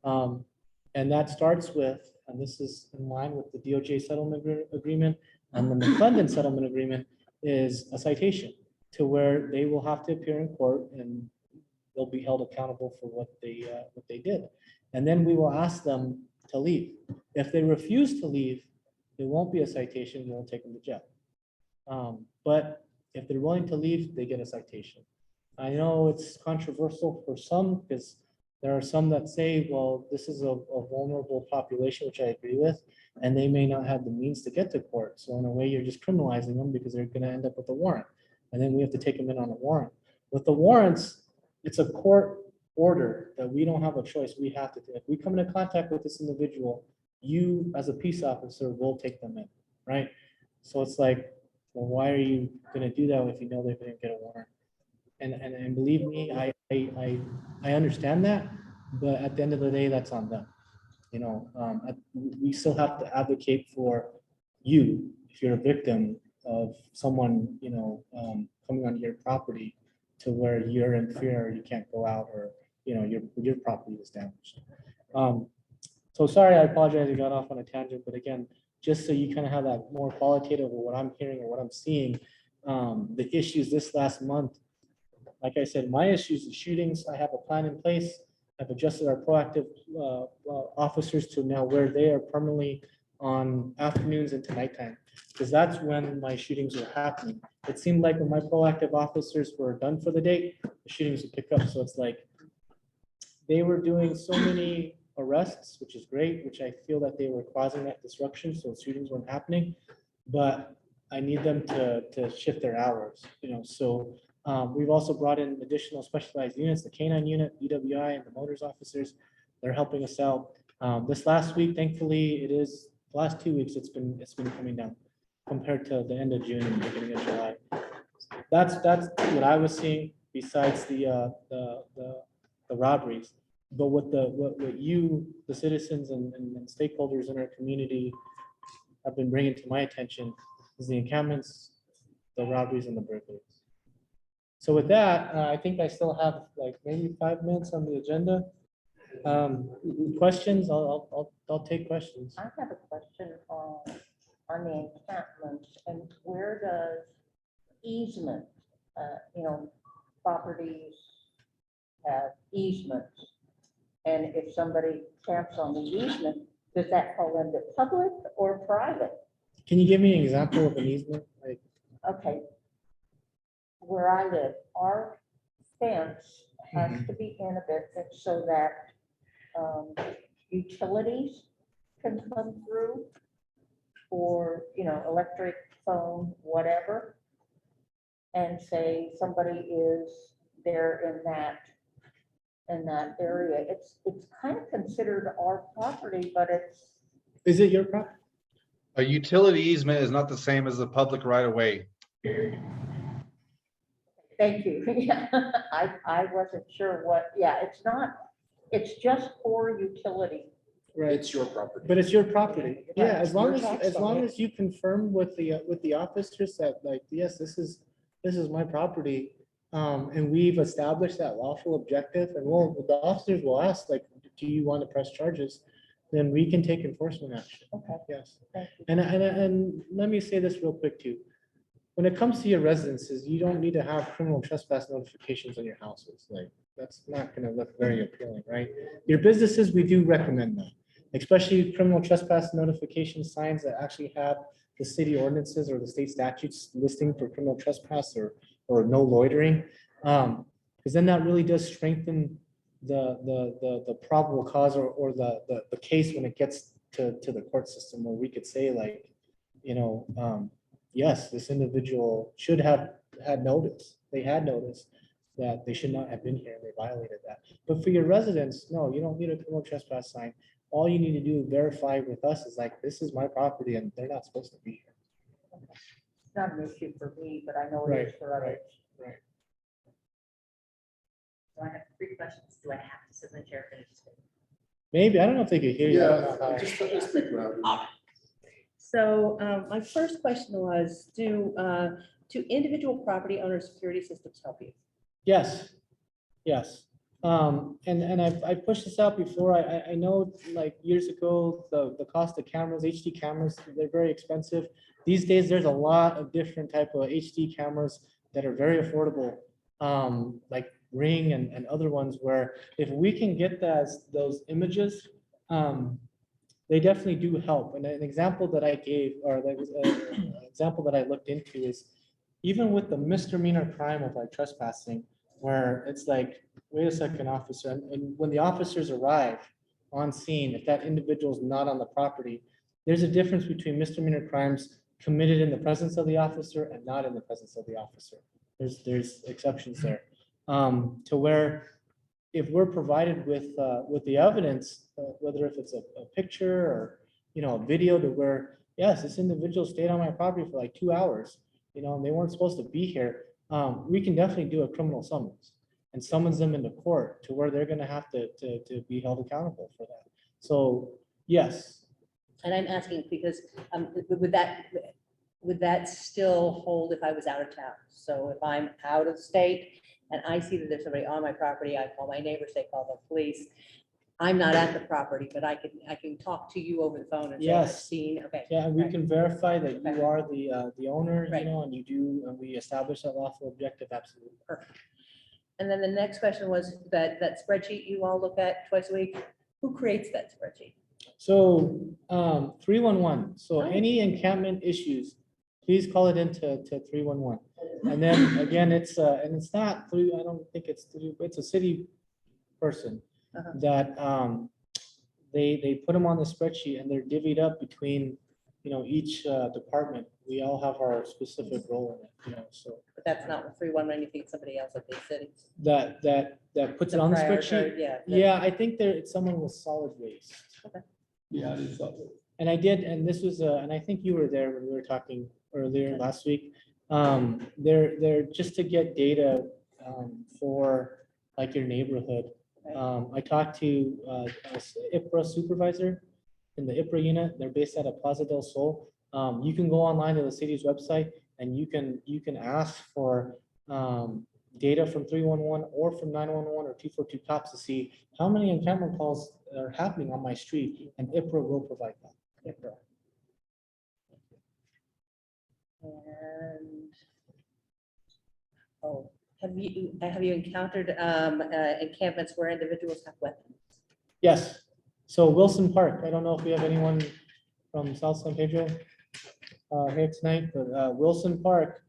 And that starts with, and this is in line with the DOJ settlement agreement and the McClendon settlement agreement, is a citation to where they will have to appear in court and they'll be held accountable for what they did. And then we will ask them to leave. If they refuse to leave, it won't be a citation, we'll take them to jail. But if they're willing to leave, they get a citation. I know it's controversial for some, because there are some that say, well, this is a vulnerable population, which I agree with, and they may not have the means to get to court. So in a way, you're just criminalizing them because they're gonna end up with a warrant. And then we have to take them in on a warrant. With the warrants, it's a court order that we don't have a choice. We have to, if we come into contact with this individual, you as a peace officer will take them in, right? So it's like, well, why are you gonna do that if you know they're gonna get a warrant? And believe me, I understand that, but at the end of the day, that's on them. You know, we still have to advocate for you if you're a victim of someone, you know, coming on your property to where you're in fear, you can't go out, or you know, your property is damaged. So sorry, I apologize, I got off on a tangent, but again, just so you kind of have that more qualitative of what I'm hearing or what I'm seeing, the issues this last month. Like I said, my issues, the shootings, I have a plan in place. I've adjusted our proactive officers to now where they are permanently on afternoons into nighttime, because that's when my shootings were happening. It seemed like when my proactive officers were done for the day, the shootings would pick up. So it's like they were doing so many arrests, which is great, which I feel that they were causing that disruption, so shootings weren't happening. But I need them to shift their hours, you know. So we've also brought in additional specialized units, the K9 unit, BWI, and the motors officers. They're helping us out. This last week, thankfully, it is the last 2 weeks. It's been coming down compared to the end of June and beginning of July. That's what I was seeing. Besides the robberies, but what you, the citizens and stakeholders in our community, have been bringing to my attention is the encampments, the robberies, and the burglaries. So with that, I think I still have like maybe 5 minutes on the agenda. Questions? I'll take questions. I have a question on the encampments, and where does easement, you know, properties have easements? And if somebody camps on the easement, does that fall into public or private? Can you give me an example of an easement? Like, Okay. Where I live, our fence has to be in a bit so that utilities can come through for, you know, electric, phone, whatever. And say somebody is there in that area. It's kind of considered our property, but it's. is it your property? A utility easement is not the same as a public right of way. Thank you. Yeah, I wasn't sure what, yeah, it's not, it's just for utility. Right. It's your property. But it's your property. Yeah, as long We're taxed as on long it. as you confirm with the officers that, like, yes, this is this is my property. And we've established that lawful objective, and the officers will ask, like, do you want to press charges? Then we can take enforcement action. Okay. Yes. Thank you. And let me say this real quick too. When it comes to your residences, you don't need to have criminal trespass notifications on your houses. Like, that's not gonna look very appealing, right? Your businesses, we do recommend that, especially criminal trespass notification signs that actually have the city ordinances or the state statutes listing for criminal trespass or no loitering. Because then that really does strengthen the probable cause or the case when it gets to the court system, where we could say, like, yes, this individual should have had notice. They had notice that they should not have been here. They violated that. But for your residents, no, you don't need a criminal trespass sign. All you need to do, verify with us, is like, this is my property and they're not supposed to be here. It's not an issue for me, but I know it Right, is for others. right. So I have 3 questions. Do I have to sit in the chair for this? Maybe, I don't know if they could hear you. I don't know Yeah, how. just speak loud. So my first question was, do individual property owner security systems help you? Yes, yes. And I pushed this out before. I know, like, years ago, the cost of cameras, HD cameras, they're very expensive. These days, there's a lot of different type of HD cameras that are very affordable, like Ring and other ones, where if we can get those images, they definitely do help. And an example that I gave, or that was an example that I looked into, is even with the misdemeanor crime of like trespassing, where it's like, wait a second, officer, and when the officers arrive on scene, if that individual is not on the property, there's a difference between misdemeanor crimes committed in the presence of the officer and not in the presence of the officer. There's exceptions there, to where if we're provided with the evidence, whether if it's a picture or, a video, to where, yes, this individual stayed on my property for like 2 hours, and they weren't supposed to be here, we can definitely do a criminal summons and summons them into court, to where they're gonna have to be held accountable for that. So, yes. And I'm asking because would that still hold if I was out of town? So if I'm out of state and I see that there's somebody on my property, I call my neighbors, they call the police. I'm not at the property, but I can talk to you over the phone and say, I've Yes. seen, okay. Yeah, and we right. can verify that you are the owner, Right. and you do, and we establish that lawful objective, absolutely. Perfect. And then the next question was that spreadsheet you all look at twice a week, who creates that spreadsheet? So, 311, so Oh. any encampment issues, please call it into 311. And then again, it's not through, I don't think it's a city person Uh-huh. that they put them on the spreadsheet and they're divvied up between, each department. We all have our specific role in it, so But that's not with 311, you think somebody else at the city? that puts it on the spreadsheet. Yeah. Yeah, I think it's someone with solid waste. Yeah, it is. And I did, and this was, and I think you were there when we were talking earlier last week. They're just to get data for like your neighborhood. I talked to a IPRA supervisor in the IPRA unit. They're based out of Plaza del Sol. You can go online to the city's website and you can ask for data from 311 or from 911 or 242 cops to see how many encampment calls are happening on my street, and IPRA will provide that. IPRA. And, have you encountered encampments where individuals have weapons? Yes. So Wilson Park, I don't know if we have anyone from South San Pedro here tonight, but Wilson Park,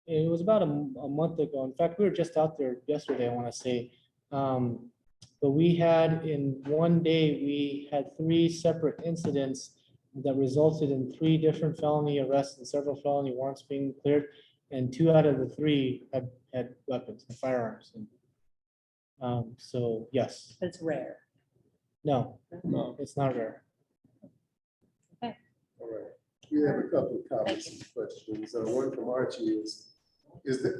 it was about a month ago. In fact, we were just out there yesterday, I want to say. But we had, in one day, we had 3 separate incidents that resulted in 3 different felony arrests and several felony warrants being cleared. And 2 out of the 3 had weapons and firearms. And, so yes, It's rare. no, it's not rare. All right. We have a couple of comments and questions. One from Archie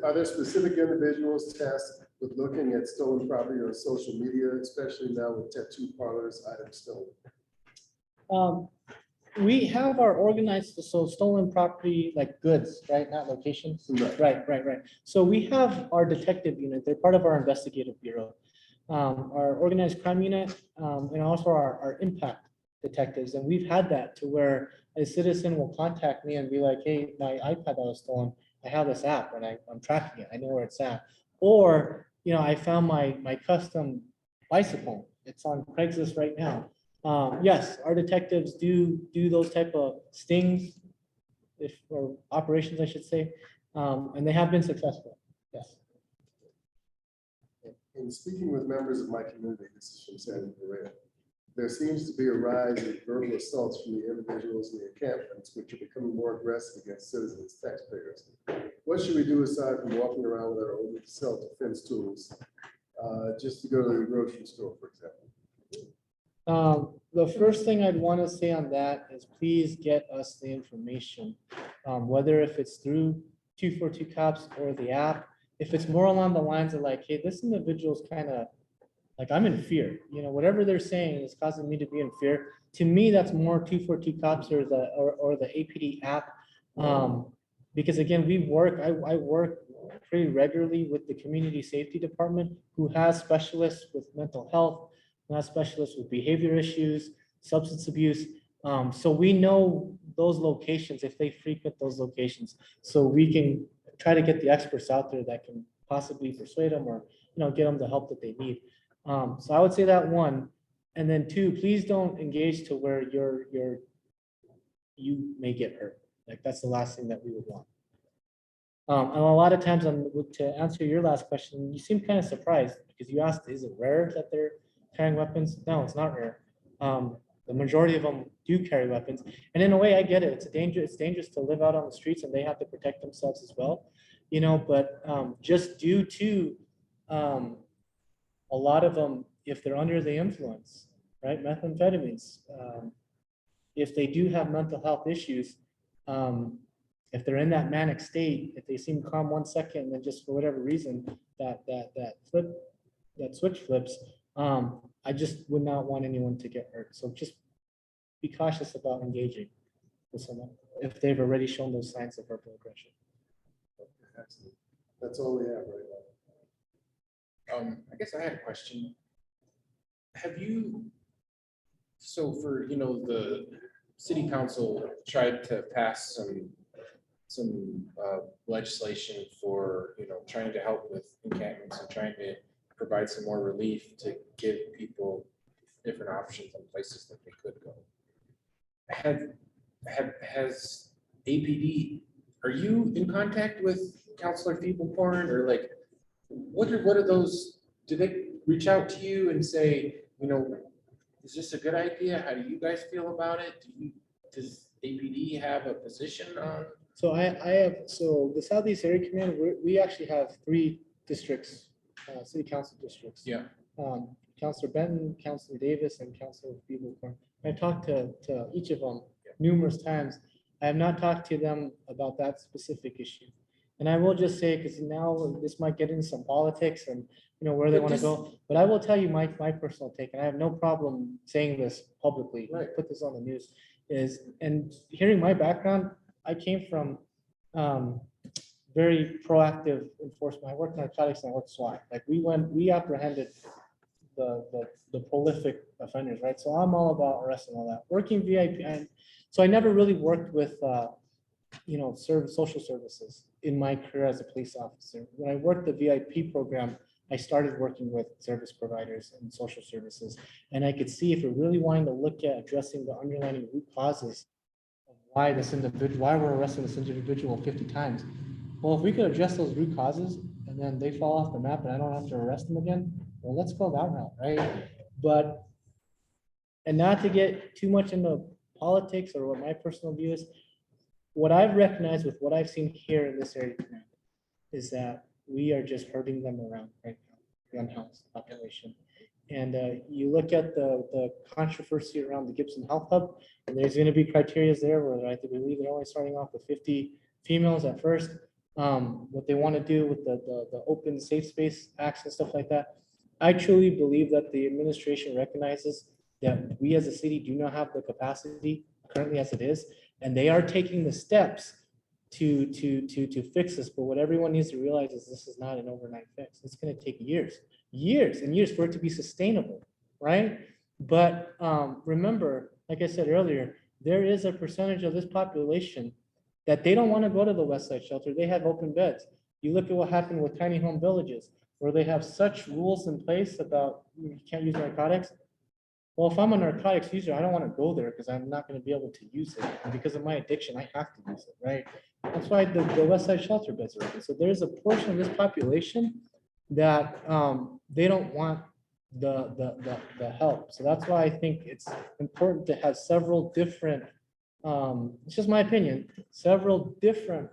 are there specific individuals tasked with looking at stolen property on social media, especially now with tattoo parlors items stolen? We have our organized, so stolen property, like goods, right, not locations? Right. Right. So we have our detective unit, they're part of our investigative bureau. Our organized crime unit, and also our impact detectives, and we've had that to where a citizen will contact me and be like, hey, my iPad that was stolen, I have this app and I'm tracking it, I know where it's at. Or, I found my custom bicycle, it's on Craigslist right now. Yes, our detectives do those type of stings, or operations, I should say, and they have been successful, yes. In speaking with members of my community, this is from San Maria, there seems to be a rise in verbal assaults from the individuals in the encampments, which are becoming more aggressive against citizens, taxpayers. What should we do aside from walking around with our own self-defense tools, just to go to the grocery store, for example? The first thing I'd want to say on that is please get us the information, whether if it's through 242 Cops or the app. If it's more along the lines of like, hey, this individual's kind of like, I'm in fear, whatever they're saying is causing me to be in fear. To me, that's more 242 Cops or the APD app. Because again, I work pretty regularly with the community safety department, who has specialists with mental health, who has specialists with behavior issues, substance abuse. So we know those locations, if they frequent those locations, so we can try to get the experts out there that can possibly persuade them or, get them the help that they need. So I would say that one, and then two, please don't engage to where you may get hurt. Like that's the last thing that we would want. And a lot of times, to answer your last question, you seem kind of surprised because you asked, is it rare that they're carrying weapons? No, it's not rare. The majority of them do carry weapons. And in a way, I get it. It's dangerous to live out on the streets and they have to protect themselves as well. But just due to a lot of them, if they're under the influence, right, methamphetamines, if they do have mental health issues, if they're in that manic state, if they seem calm 1 second, and then just for whatever reason, that switch flips, I just would not want anyone to get hurt. So just be cautious about engaging with someone if they've already shown those signs of verbal aggression. Excellent. That's all we have right now. I guess I had a question. So for, the city council tried to pass some legislation for, trying to help with encampments and trying to provide some more relief to give people different options and places that they could go. Has APD, are you in contact with Counselor Feeblecorn, or like, what are those, do they reach out to you and say, is this a good idea? How do you guys feel about it? Does APD have a position on? So so the Southeast Area Command, we actually have 3 districts, city council districts. Yeah. Councilor Benton, Councilor Davis, and Councilor Feeblecorn. I talked to each of them numerous times. I have not talked to them about that specific issue. And I will just say, because now this might get into some politics and where they want to go, but I will tell you my personal take, and I have no problem saying this publicly. Right. Put this on the news. And hearing my background, I came from very proactive enforcement. I worked narcotics and I worked SWAT. Like we apprehended the prolific offenders, right? So I'm all about arresting all that. Working VIP, and so I never really worked with social services in my career as a police officer. When I worked the VIP program, I started working with service providers and social services, and I could see if we're really wanting to look at addressing the underlying root causes of why we're arresting this individual 50 times. Well, if we could address those root causes and then they fall off the map and I don't have to arrest them again, well, let's go that route, right? And not to get too much into politics or what my personal view is, what I've recognized with what I've seen here in this area is that we are just hurting them around right now, gun house population. And you look at the controversy around the Gibson Health Hub, and there's going to be criteria there where I believe they're only starting off with 50 females at first. What they want to do with the open safe space acts and stuff like that. I truly believe that the administration recognizes that we as a city do not have the capacity currently as it is, and they are taking the steps to fix this. But what everyone needs to realize is this is not an overnight fix. It's going to take years and years for it to be sustainable, right? But remember, like I said earlier, there is a percentage of this population that they don't want to go to the West Side Shelter. They have open beds. You look at what happened with tiny home villages, where they have such rules in place about you can't use narcotics. Well, if I'm a narcotics user, I don't want to go there because I'm not going to be able to use it. And because of my addiction, I have to use it, right? That's why the West Side Shelter beds are open. So there's a portion of this population that they don't want the help. So that's why I think it's important to have several different, it's just my opinion, several different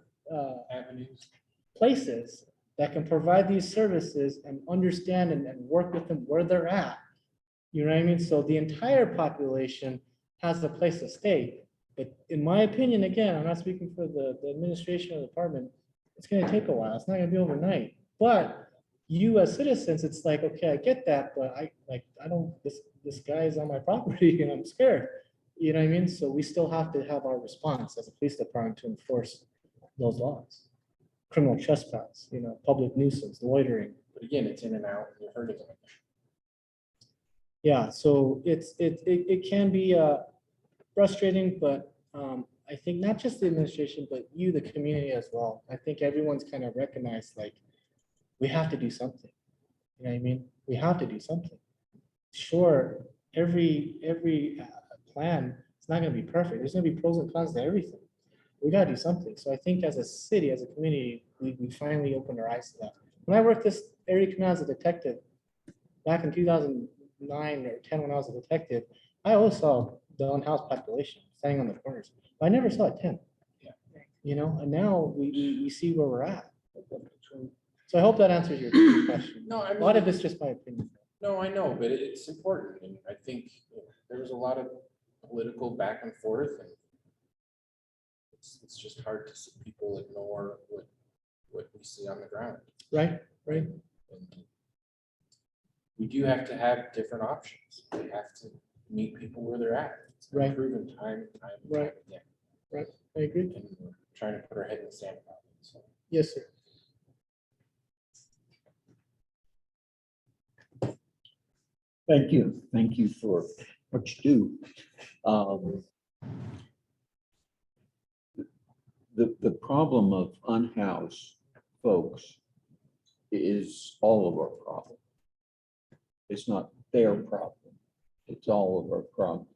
avenues, places that can provide these services and understand and work with them where they're at. You know what I mean? So the entire population has a place to stay. But in my opinion, again, I'm not speaking for the administration or the department, it's gonna take a while. It's not gonna be overnight. But you as citizens, it's like, okay, I get that, but I don't, this guy is on my property and I'm scared. You know what I mean? So we still have to have our response as a police department to enforce those laws. Criminal trespass, you know, public nuisance, loitering. But again, it's in and out, and you're hurting them. Yeah, so it can be frustrating, but I think not just the administration, but you, the community as well. I think everyone's kind of recognized, like, we have to do something. You know what I mean? We have to do something. Sure, every plan, it's not gonna be perfect. There's gonna be pros and cons to everything. We gotta do something. So I think as a city, as a community, we finally opened our eyes to that. When I worked this area command as a detective back in 2009 or 10, when I was a detective, I always saw the unhoused population standing on the corners. But I never saw a tent. Yeah. You know, and now we see where we're at. So I hope that answers your question. No, I A lot of mean, it's just my opinion. no, I know, but it's important, and I think there was a lot of political back and forth, and it's just hard to see people ignore what we see on the ground. Right, right. And we do have to have different options. We have to meet people where they're at. It's been Right. proven time and time Right. again. Right, I agree. And we're trying to put our head in the sand about it. So Yes, sir. Thank you. Thank you for what you do. The problem of unhoused folks is all of our problem. It's not their problem. It's all of our problem.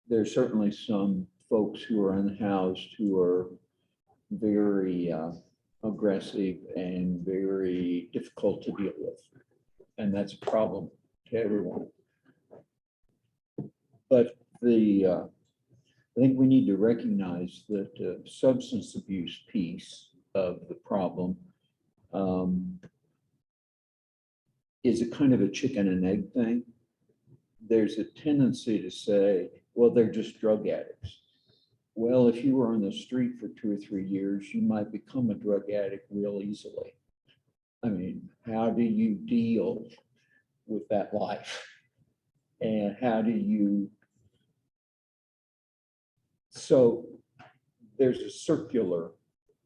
There's certainly some folks who are unhoused who are very aggressive and very difficult to deal with. And that's a problem to everyone. But I think we need to recognize that the substance abuse piece of the problem is a kind of a chicken and egg thing. There's a tendency to say, well, they're just drug addicts. Well, if you were on the street for 2 or 3 years, you might become a drug addict real easily. I mean, how do you deal with that life? And how do you, so there's a circular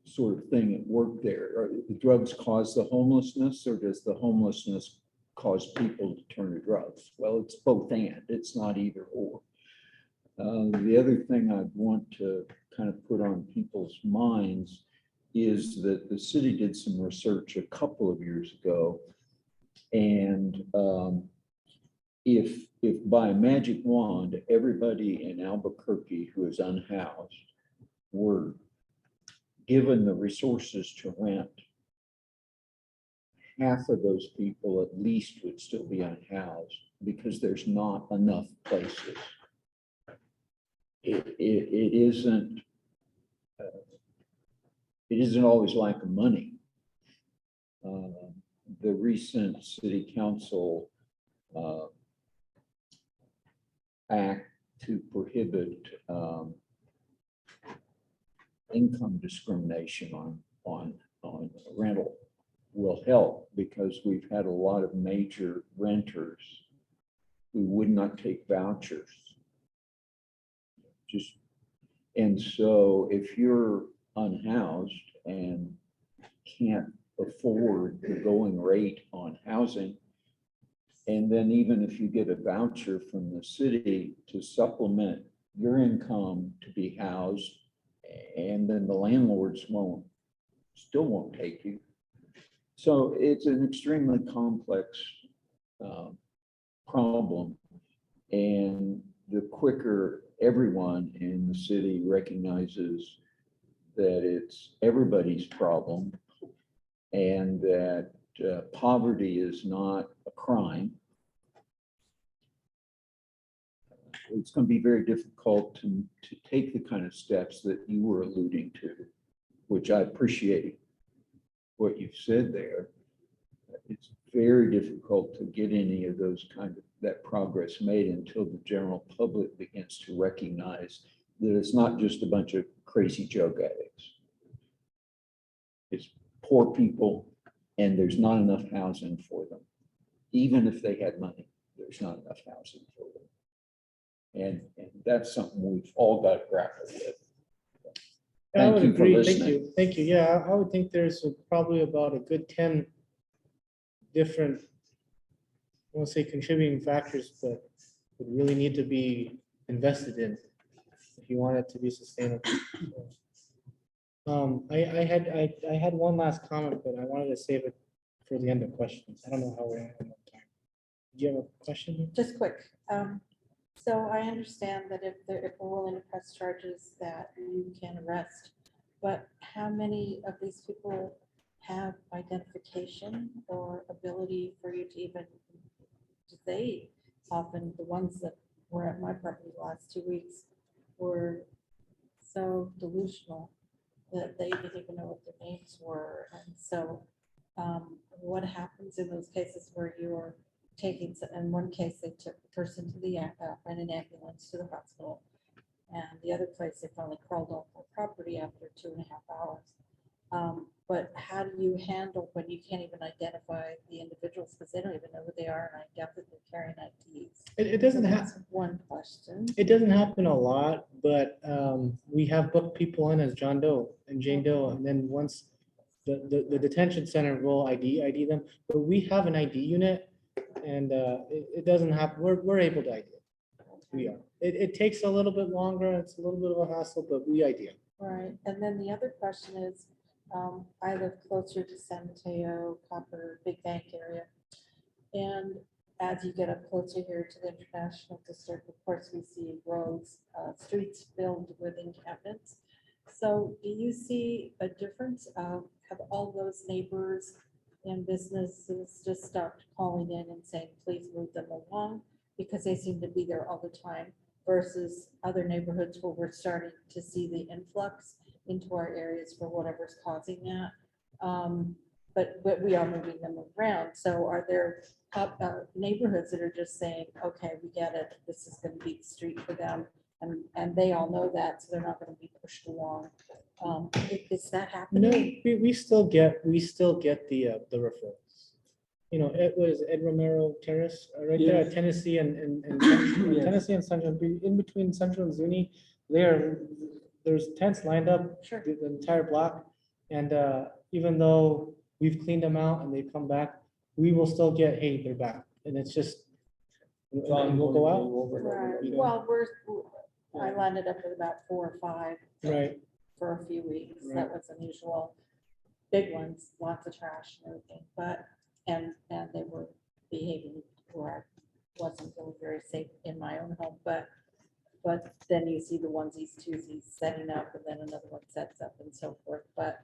sort of thing at work there. Are the drugs cause the homelessness, or does the homelessness cause people to turn to drugs? Well, it's both and, it's not either or. The other thing I want to kind of put on people's minds is that the city did some research a couple of years ago. And if by a magic wand, everybody in Albuquerque who is unhoused were given the resources to rent, half of those people at least would still be unhoused because there's not enough places. It isn't always lack of money. The recent city council act to prohibit income discrimination on rental will help, because we've had a lot of major renters who would not take vouchers. And so if you're unhoused and can't afford the going rate on housing, and then even if you get a voucher from the city to supplement your income to be housed, and then the landlords still won't take you. So it's an extremely complex problem. And the quicker everyone in the city recognizes that it's everybody's problem and that poverty is not a crime, it's going to be very difficult to take the kind of steps that you were alluding to, which I appreciate what you've said there. It's very difficult to get any of those that progress made until the general public begins to recognize that it's not just a bunch of crazy drug addicts. It's poor people, and there's not enough housing for them. Even if they had money, there's not enough housing for them. And that's something we've all got to grapple with. I would Thank you for agree. Thank listening. you. Thank you. Yeah, I would think there's probably about a good 10 different, I won't say contributing factors, but would really need to be invested in if you want it to be sustainable. I had one last comment, but I wanted to save it for the end of questions. I don't know how we're at time. Do you have a question? Just quick. So I understand that if we're willing to press charges that you can arrest, but how many of these people have identification or ability for you to even, they often, the ones that were at my property the last 2 weeks were so delusional that they didn't even know what their names were. And so what happens in those cases where you're taking, in one case, they took the person to the, in an ambulance to the hospital. And the other place, they finally crawled off the property after 2.5 hours. But how do you handle when you can't even identify the individuals because they don't even know who they are, and I doubt that they're carrying IDs? It doesn't happen. One question. It doesn't happen a lot, but we have booked people in as John Doe and Jane Doe, and then once the detention center will ID them, but we have an ID unit, and it doesn't happen. We're able to ID it. We are. It takes a little bit longer. It's a little bit of a hassle, but we ID it. Right, and then the other question is, I live closer to San Mateo, Copper, Big Bank area. And as you get up closer here to the International District, of course, we see roads, streets filled with encampments. So do you see a difference of, have all those neighbors and businesses just stopped calling in and saying, please move them along? Because they seem to be there all the time versus other neighborhoods where we're starting to see the influx into our areas for whatever's causing that. But we are moving them around. So are there neighborhoods that are just saying, okay, we get it, this is going to be the street for them, and they all know that, so they're not going to be pushed along. Is that happening? No, we still get the referrals. You know, it was Ed Romero Terrace right there at Tennessee and Yes. Tennessee and Central, in between Central and Zuni. There's tents lined up Sure. the entire block, and even though we've cleaned them out and they've come back, we will still get, hey, they're back, and it's just and we'll go out. Right. You know? Well, I landed up with about 4 or 5 Right. for a few weeks. Right. That was unusual. Big ones, lots of trash and everything, but and they were behaving where I wasn't feeling very safe in my own home, but then you see the onesies, twosies setting up, and then another one sets up and so forth. But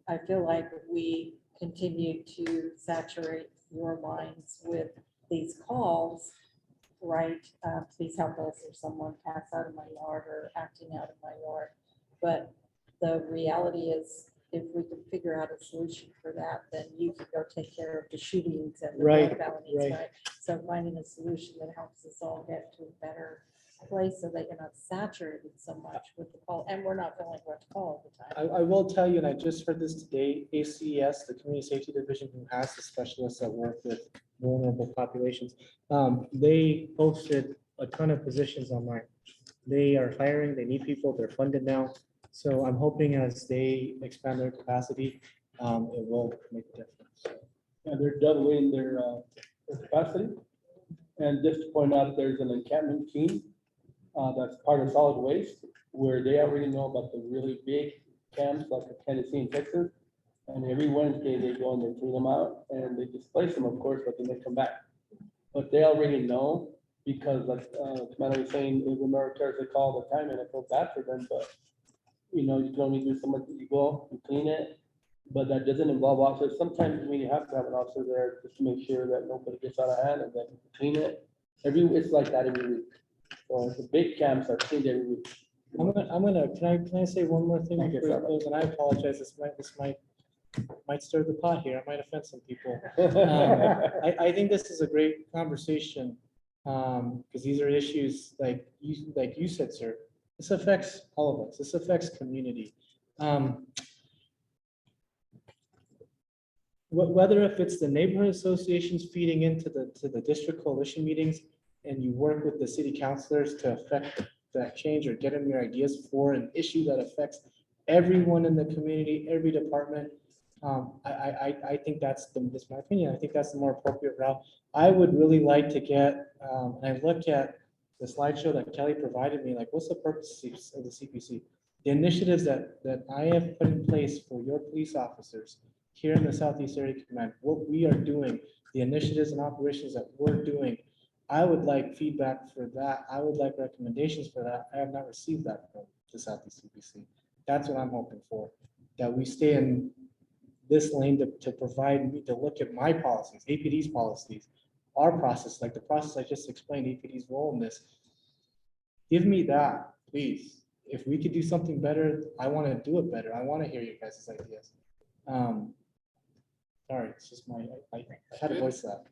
I feel like we continue to saturate your lines with these calls, right? Please help us, or someone passed out of my yard or acting out of my yard. But the reality is, if we can figure out a solution for that, then you can go take care of the shootings and the Right, drug felonies, right. right? So finding a solution that helps us all get to a better place so that you're not saturated so much with the call, and we're not feeling what to call all the time. I will tell you, and I just heard this today, ACS, the Community Safety Division, who has the specialists that work with vulnerable populations, they posted a ton of positions online. They are hiring, they need people, they're funded now. So I'm hoping as they expand their capacity, it will make a difference. And they're doubling their capacity. And just to point out, there's an encampment team that's part of solid waste, where they already know about the really big camps like the Tennessee and Texas. And every Wednesday they go and they clean them out and they displace them, of course, but then they come back. But they already know, because like Commander was saying, the militaries, they call all the time, and I feel bad for them, but you know, you can only do so much. You go, you clean it, but that doesn't involve officers. Sometimes we have to have an officer there just to make sure that nobody gets out of hand, and then clean it. It's like that every week. So the big camps are cleaned every week. Can I say one more thing? Okay, before sorry. you close? And I apologize, this might stir the pot here, I might offend some people. I think this is a great conversation, because these are issues like you said, sir. This affects all of us. This affects community. Whether if it's the neighborhood associations feeding into the district coalition meetings, and you work with the city councilors to affect that change or get them your ideas for an issue that affects everyone in the community, every department. I think that's my opinion. I think that's the more appropriate route. I would really like to get, I look at the slideshow that Kelly provided me, like what's the purpose of the CPC? The initiatives that I have put in place for your police officers here in the Southeast Area Command, what we are doing, the initiatives and operations that we're doing. I would like feedback for that. I would like recommendations for that. I have not received that from the Southeast CPC. That's what I'm hoping for, that we stay in this lane to provide me to look at my policies, APD's policies, our process, like the process I just explained, APD's role in this. Give me that, please. If we could do something better, I want to do it better. I want to hear your guys' ideas. Sorry, it's just I had to voice that.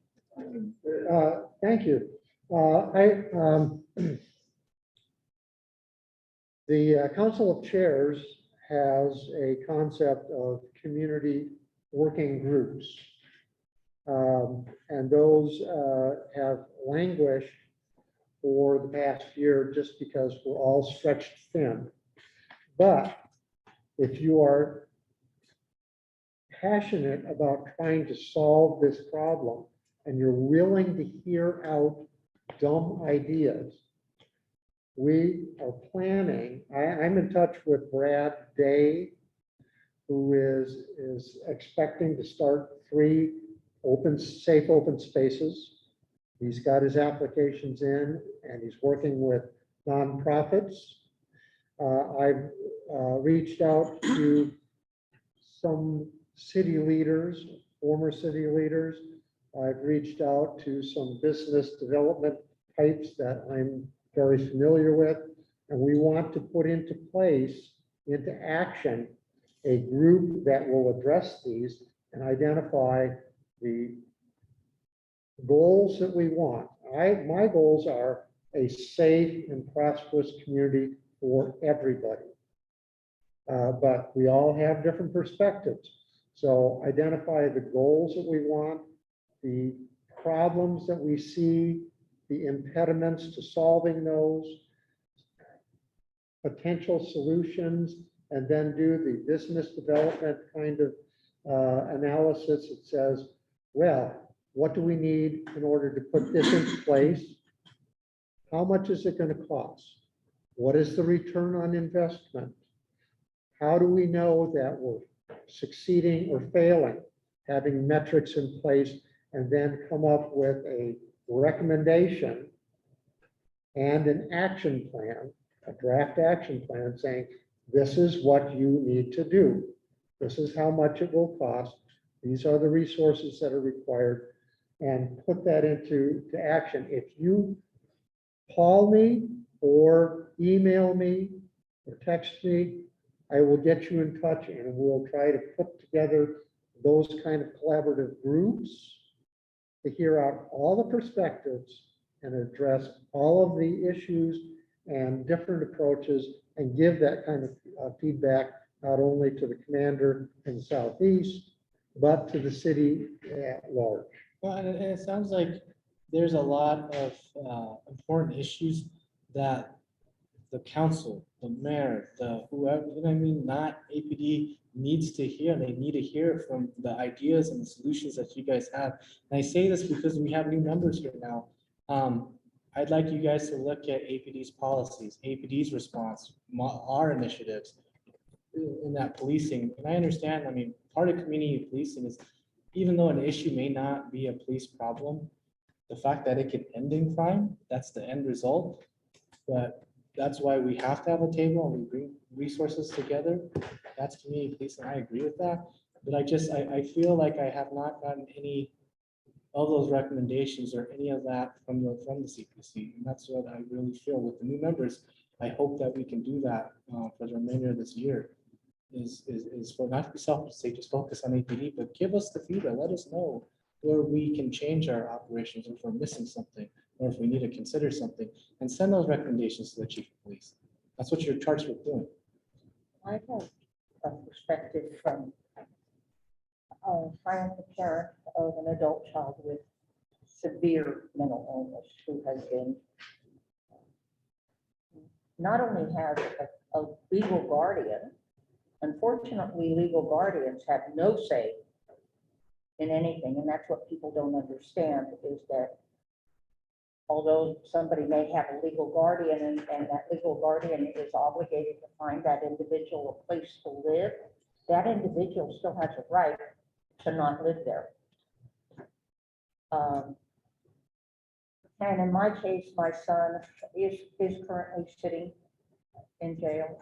Thank you. The Council of Chairs has a concept of community working groups. And those have languished for the past year just because we're all stretched thin. But if you are passionate about trying to solve this problem and you're willing to hear out dumb ideas, we are planning. I'm in touch with Brad Day, who is expecting to start 3 safe open spaces. He's got his applications in and he's working with nonprofits. I've reached out to some city leaders, former city leaders. I've reached out to some business development types that I'm very familiar with, and we want to put into action, a group that will address these and identify the goals that we want. My goals are a safe and prosperous community for everybody. But we all have different perspectives. So identify the goals that we want, the problems that we see, the impediments to solving those, potential solutions, and then do the business development kind of analysis that says, well, what do we need in order to put this into place? How much is it going to cost? What is the return on investment? How do we know that we're succeeding or failing? Having metrics in place and then come up with a recommendation and an action plan, a draft action plan saying, this is what you need to do. This is how much it will cost. These are the resources that are required, and put that into action. If you call me or email me or text me, I will get you in touch and we'll try to put together those kind of collaborative groups to hear out all the perspectives and address all of the issues and different approaches and give that kind of feedback, not only to the commander in the southeast, but to the city at large. Well, and it sounds like there's a lot of important issues that the council, the mayor, the whoever, you know what I mean, not APD needs to hear. They need to hear from the ideas and the solutions that you guys have. And I say this because we have new members here now. I'd like you guys to look at APD's policies, APD's response, our initiatives in that policing. And I understand, I mean, part of community policing is, even though an issue may not be a police problem, the fact that it can end in crime, that's the end result. But that's why we have to have a table and we bring resources together. That's community policing. I agree with that. But I feel like I have not gotten any of those recommendations or any of that from the CPC. And that's what I really feel with the new members. I hope that we can do that for the remainder of this year. Is for not to be selfish, say just focus on APD, but give us the feedback. Let us know where we can change our operations, or if we're missing something, or if we need to consider something, and send those recommendations to the chief of police. That's what your charts were doing. I have a perspective from I am the parent of an adult child with severe mental illness who has been not only has a legal guardian. Unfortunately, legal guardians have no say in anything, and that's what people don't understand, is that although somebody may have a legal guardian and that legal guardian is obligated to find that individual a place to live, that individual still has a right to not live there. And in my case, my son is currently sitting in jail.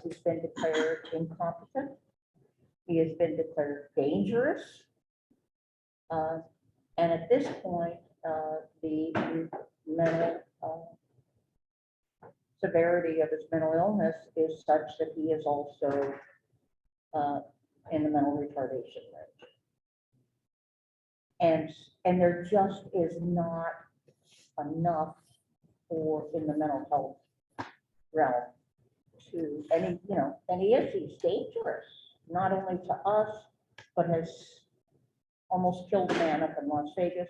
He's been declared incompetent. He has been declared dangerous. And at this point, the mental severity of his mental illness is such that he is also in the mental retardation range. And there just is not enough for in the mental health realm to any, you know, and he's dangerous, not only to us, but has almost killed a man up in Las Vegas.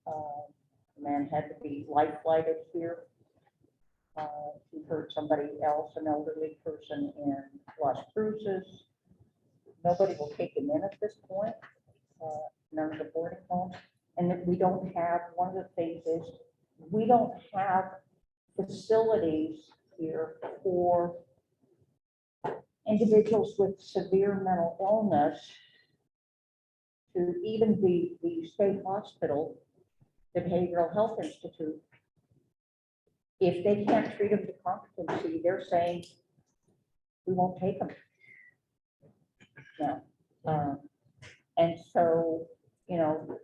The man had to be life flighted here. He hurt somebody else, an elderly person in Las Cruces. Nobody will take him in at this point, none of the boarding homes. And that we don't have, one of the things is, we don't have facilities here for individuals with severe mental illness to even the state hospital, the Behavioral Health Institute. If they can't treat them to competency, they're saying, we won't take them. No. And so, you know,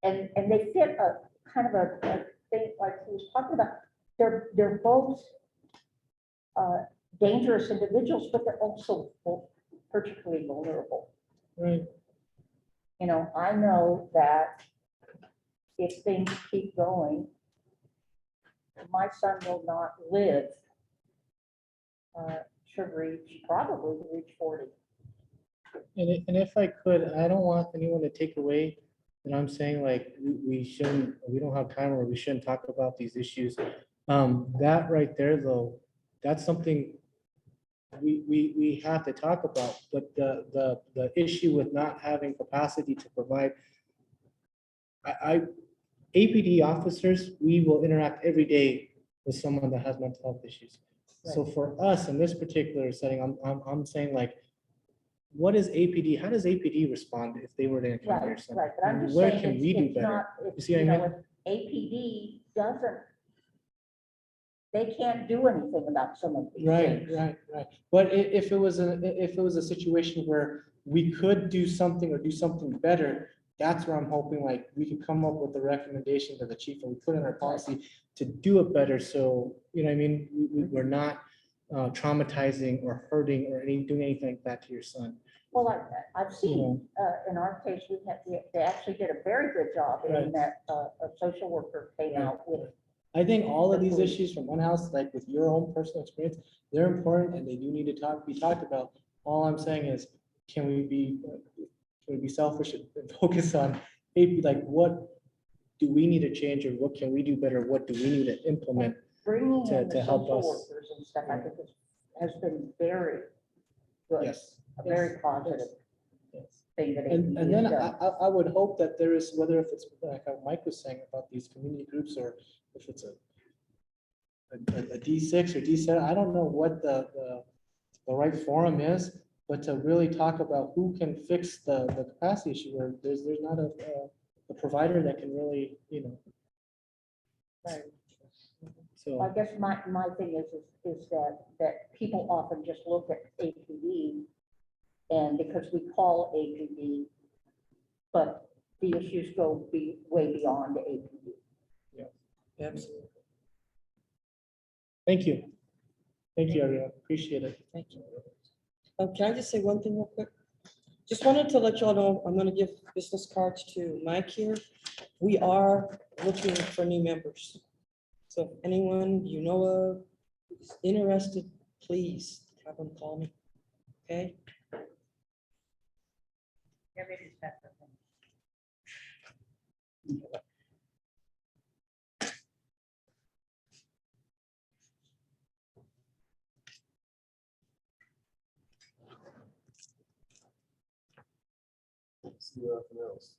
and they fit a kind of a thing like he was talking about. They're both dangerous individuals, but they're also both particularly vulnerable. Right. You know, I know that if things keep going, my son will not live to probably reach 40. And if I could, I don't want anyone to take away that I'm saying like we don't have time or we shouldn't talk about these issues. That right there though, that's something we have to talk about. But the issue with not having capacity to provide, APD officers, we will interact every day with someone that has mental health issues. Right. So for us in this particular setting, I'm saying like, what is APD? How does APD respond if they were to encounter Right, something? right, but I'm just Where saying can we do it's better? not, You see what I you know, mean? if APD doesn't, they can't do anything about some of these Right, things. right. But if it was a situation where we could do something or do something better, that's where I'm hoping like we could come up with a recommendation to the chief and we put in our policy to do it better. So, you know what I mean? We're not traumatizing or hurting or doing anything like that to your son. Well, I've seen, in our case, they actually did a very good job in Right. that, a social worker came out with. I think all of these issues from one house, like with your own personal experience, they're important and they do need to be talked about. All I'm saying is, can we be selfish and focus on, maybe like, what do we need to change or what can we do better? What do we need to implement? Bringing to in the help social us. workers and stuff, I think has been very good, Yes. a very positive Yes. thing that. And APD then has done. I would hope that there is, whether if it's like how Mike was saying about these community groups, or if it's a D6 or D7, I don't know what the right forum is, but to really talk about who can fix the capacity issue, where there's not a provider that can really, Right. so. I guess my thing is that people often just look at APD, and because we call APD, but the issues go way beyond APD. Absolutely. Thank you. Thank you, everyone. Appreciate it. Thank you. Can I just say one thing real quick? Just wanted to let y'all know, I'm gonna give business cards to Mike here. We are looking for new members. So if anyone you know of is interested, please have them call me. Okay? Everybody's got something. See nothing else.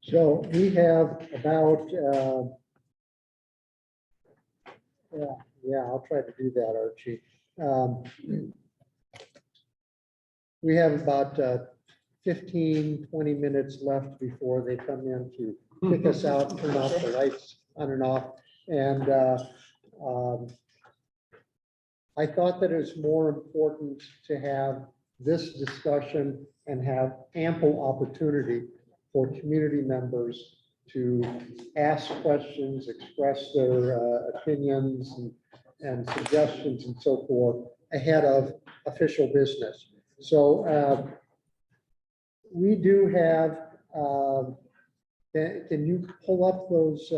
So we have about, yeah, I'll try to do that, Archie. We have about 15, 20 minutes left before they come in to kick us out, turn off the lights on and off. And I thought that it's more important to have this discussion and have ample opportunity for community members to ask questions, express their opinions and suggestions and so forth ahead of official business. So we do have, can you pull up those?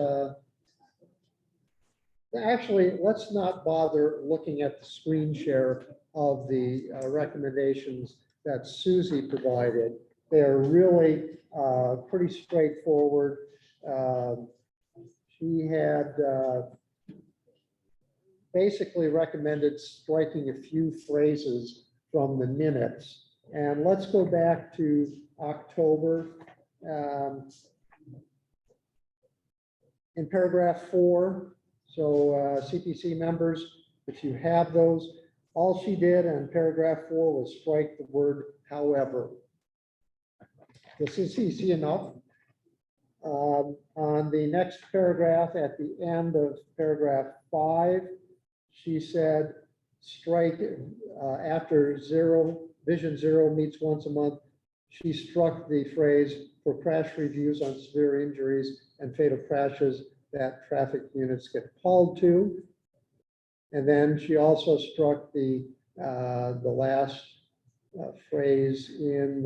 Actually, let's not bother looking at the screen share of the recommendations that Susie provided. They're really pretty straightforward. She had basically recommended striking a few phrases from the minutes. And let's go back to October. In paragraph 4, so CPC members, if you have those, all she did in paragraph 4 was strike the word however. This is easy enough. On the next paragraph, at the end of paragraph 5, she said, strike after Vision Zero meets once a month. She struck the phrase for crash reviews on severe injuries and fatal crashes that traffic units get called to. And then she also struck the last phrase in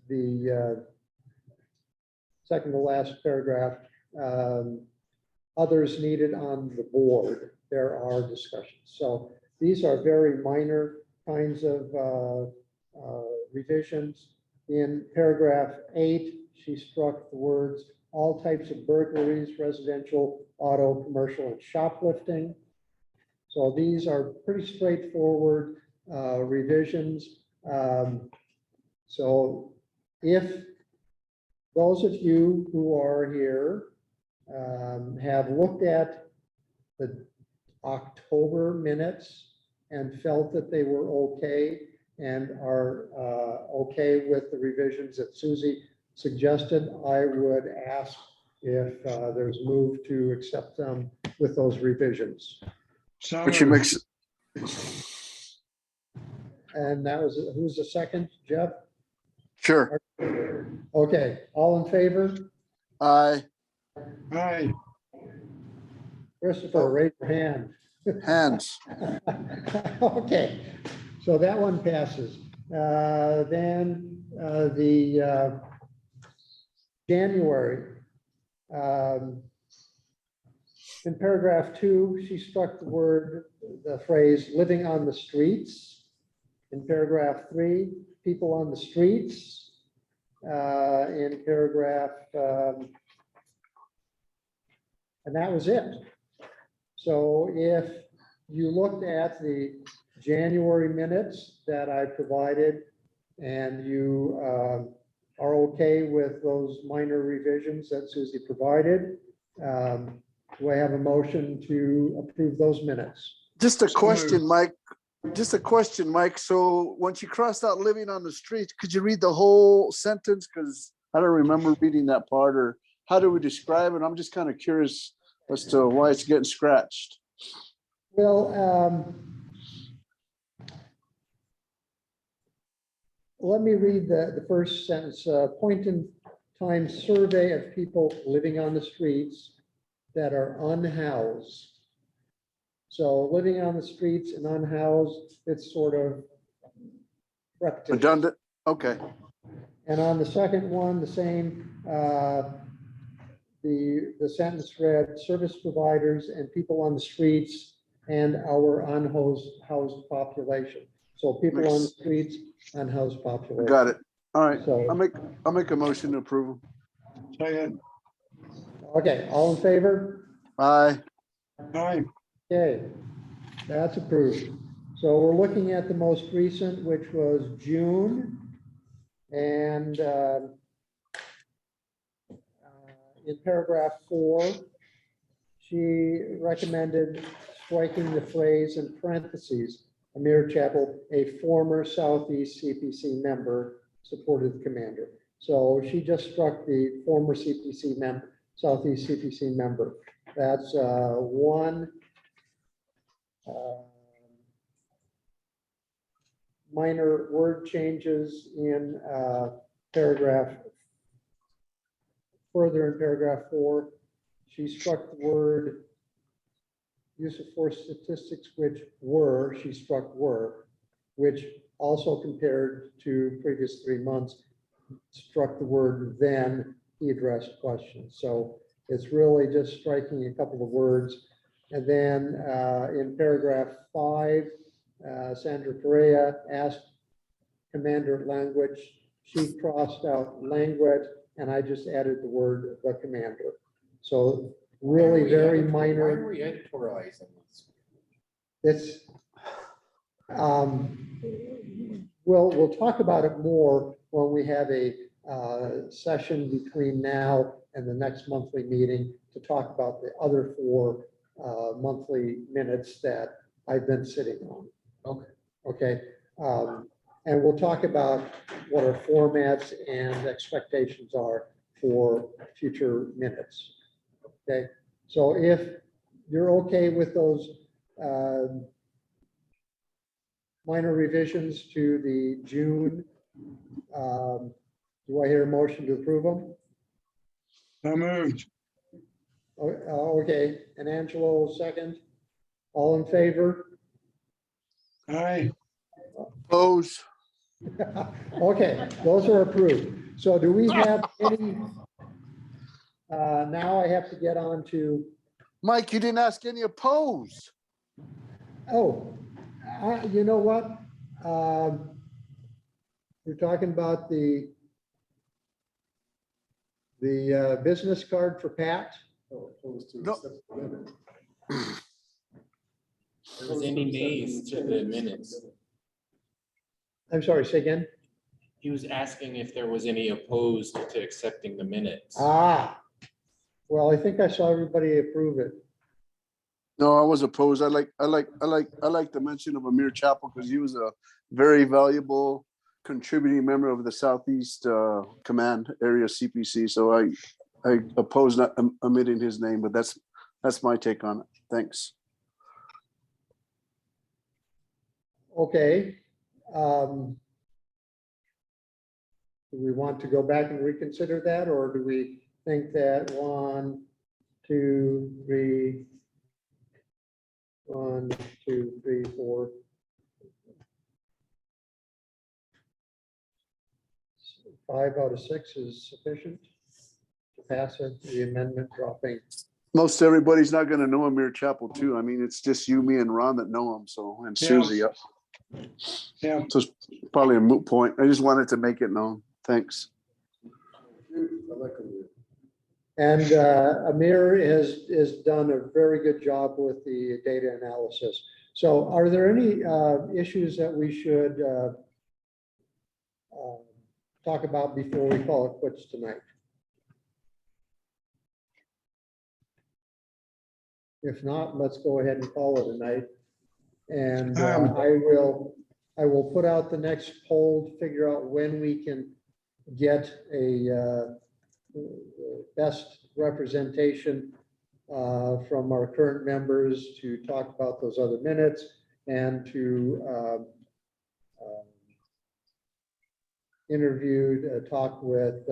the second to last paragraph, others needed on the board. There are discussions. So these are very minor kinds of revisions. In paragraph 8, she struck the words all types of burglaries, residential, auto, commercial, and shoplifting. So these are pretty straightforward revisions. So if those of you who are here have looked at the October minutes and felt that they were okay and are okay with the revisions that Susie suggested, I would ask if there's move to accept them with those revisions. So Which makes, And that was, who's the second, Jeff? sure. Okay, all in favor? Aye. Aye. Christopher, raise your hand. Hands. Okay, so that one passes. Then the January. In paragraph 2, she struck the phrase living on the streets. In paragraph 3, people on the streets. In paragraph, and that was it. So if you looked at the January minutes that I provided and you are okay with those minor revisions that Susie provided, do I have a motion to approve those minutes? Just a question, Mike. Just a question, Mike. So once you crossed out living on the streets, could you read the whole sentence? Because I don't remember reading that part, or how do we describe it? I'm just kind of curious as to why it's getting scratched. Well, let me read the first sentence. Point in time survey of people living on the streets that are unhoused. So living on the streets and unhoused, it's sort of repetitive. Redundant. Okay. And on the second one, the same, the sentence read, service providers and people on the streets and our unhoused population. So people on the streets, unhoused population. Got it. All right. So I'll make a motion to approve. okay, all in favor? Aye. Aye. Okay, that's approved. So we're looking at the most recent, which was June. And in paragraph 4, she recommended striking the phrase in parentheses, Amir Chapel, a former Southeast CPC member, supported the commander. So she just struck the former CPC member, Southeast CPC member. That's one minor word changes in paragraph. Further in paragraph 4, she struck the word use of force statistics, which were, she struck were, which also compared to previous 3 months, struck the word then, he addressed questions. So it's really just striking a couple of words. And then in paragraph 5, Sandra Correa asked Commander Languit. She crossed out Languit, and I just added the word the commander. So really very minor. Why are we editorializing this? It's we'll talk about it more when we have a session between now and the next monthly meeting to talk about the other 4 monthly minutes that I've been sitting on. Okay. Okay. And we'll talk about what our formats and expectations are for future minutes. Okay. So if you're okay with those minor revisions to the June, do I hear a motion to approve them? So moved. Okay, and Angelo second. All in favor? Aye. Oppose. Okay, those are approved. So do we have any? Now I have to get on to, Mike, you didn't ask any oppose. oh, you know what? We're talking about the business card for Pat. Opposed to No. accept the minute. Was any nays to the minutes? I'm sorry, say again? He was asking if there was any opposed to accepting the minutes. Ah, well, I think I saw everybody approve it. No, I was opposed. I like the mention of Amir Chapel because he was a very valuable contributing member of the Southeast Command Area CPC. So I oppose not omitting his name, but that's my take on it. Thanks. Okay. Do we want to go back and reconsider that, or do we think that 1, 2, 3, 1, 2, 3, 4? 5 out of 6 is sufficient to pass it, the amendment dropping. Most everybody's not gonna know Amir Chapel too. I mean, it's just you, me and Ron that know him, so, and Susie. Yeah. So it's probably a moot point. I just wanted to make it known. Thanks. I like it. And Amir has done a very good job with the data analysis. So are there any issues that we should talk about before we call it quits tonight? If not, let's go ahead and call it a night. And I will put out the next poll, to figure out when we can get a best representation from our current members to talk about those other minutes and to talk with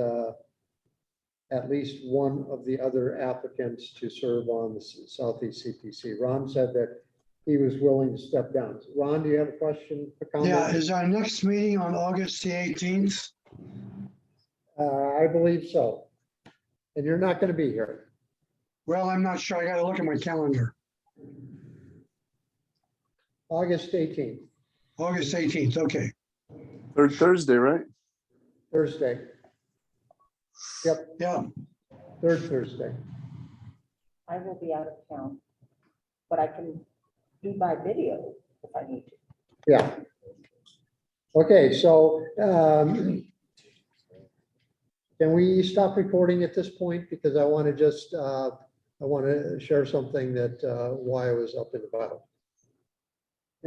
at least one of the other applicants to serve on the Southeast CPC. Ron said that he was willing to step down. Ron, do you have a question? A comment? Yeah, is our next meeting on August the 18th? I believe so. And you're not going to be here. Well, I'm not sure. I got to look at my calendar. August 18th, August 18th, okay. Third Thursday, right? Thursday. Yep, Yeah, third Thursday. I will be out of town, but I can do my video if I need to. Yeah. Okay, so can we stop recording at this point? Because I want to just, I want to share something that why I was up and about.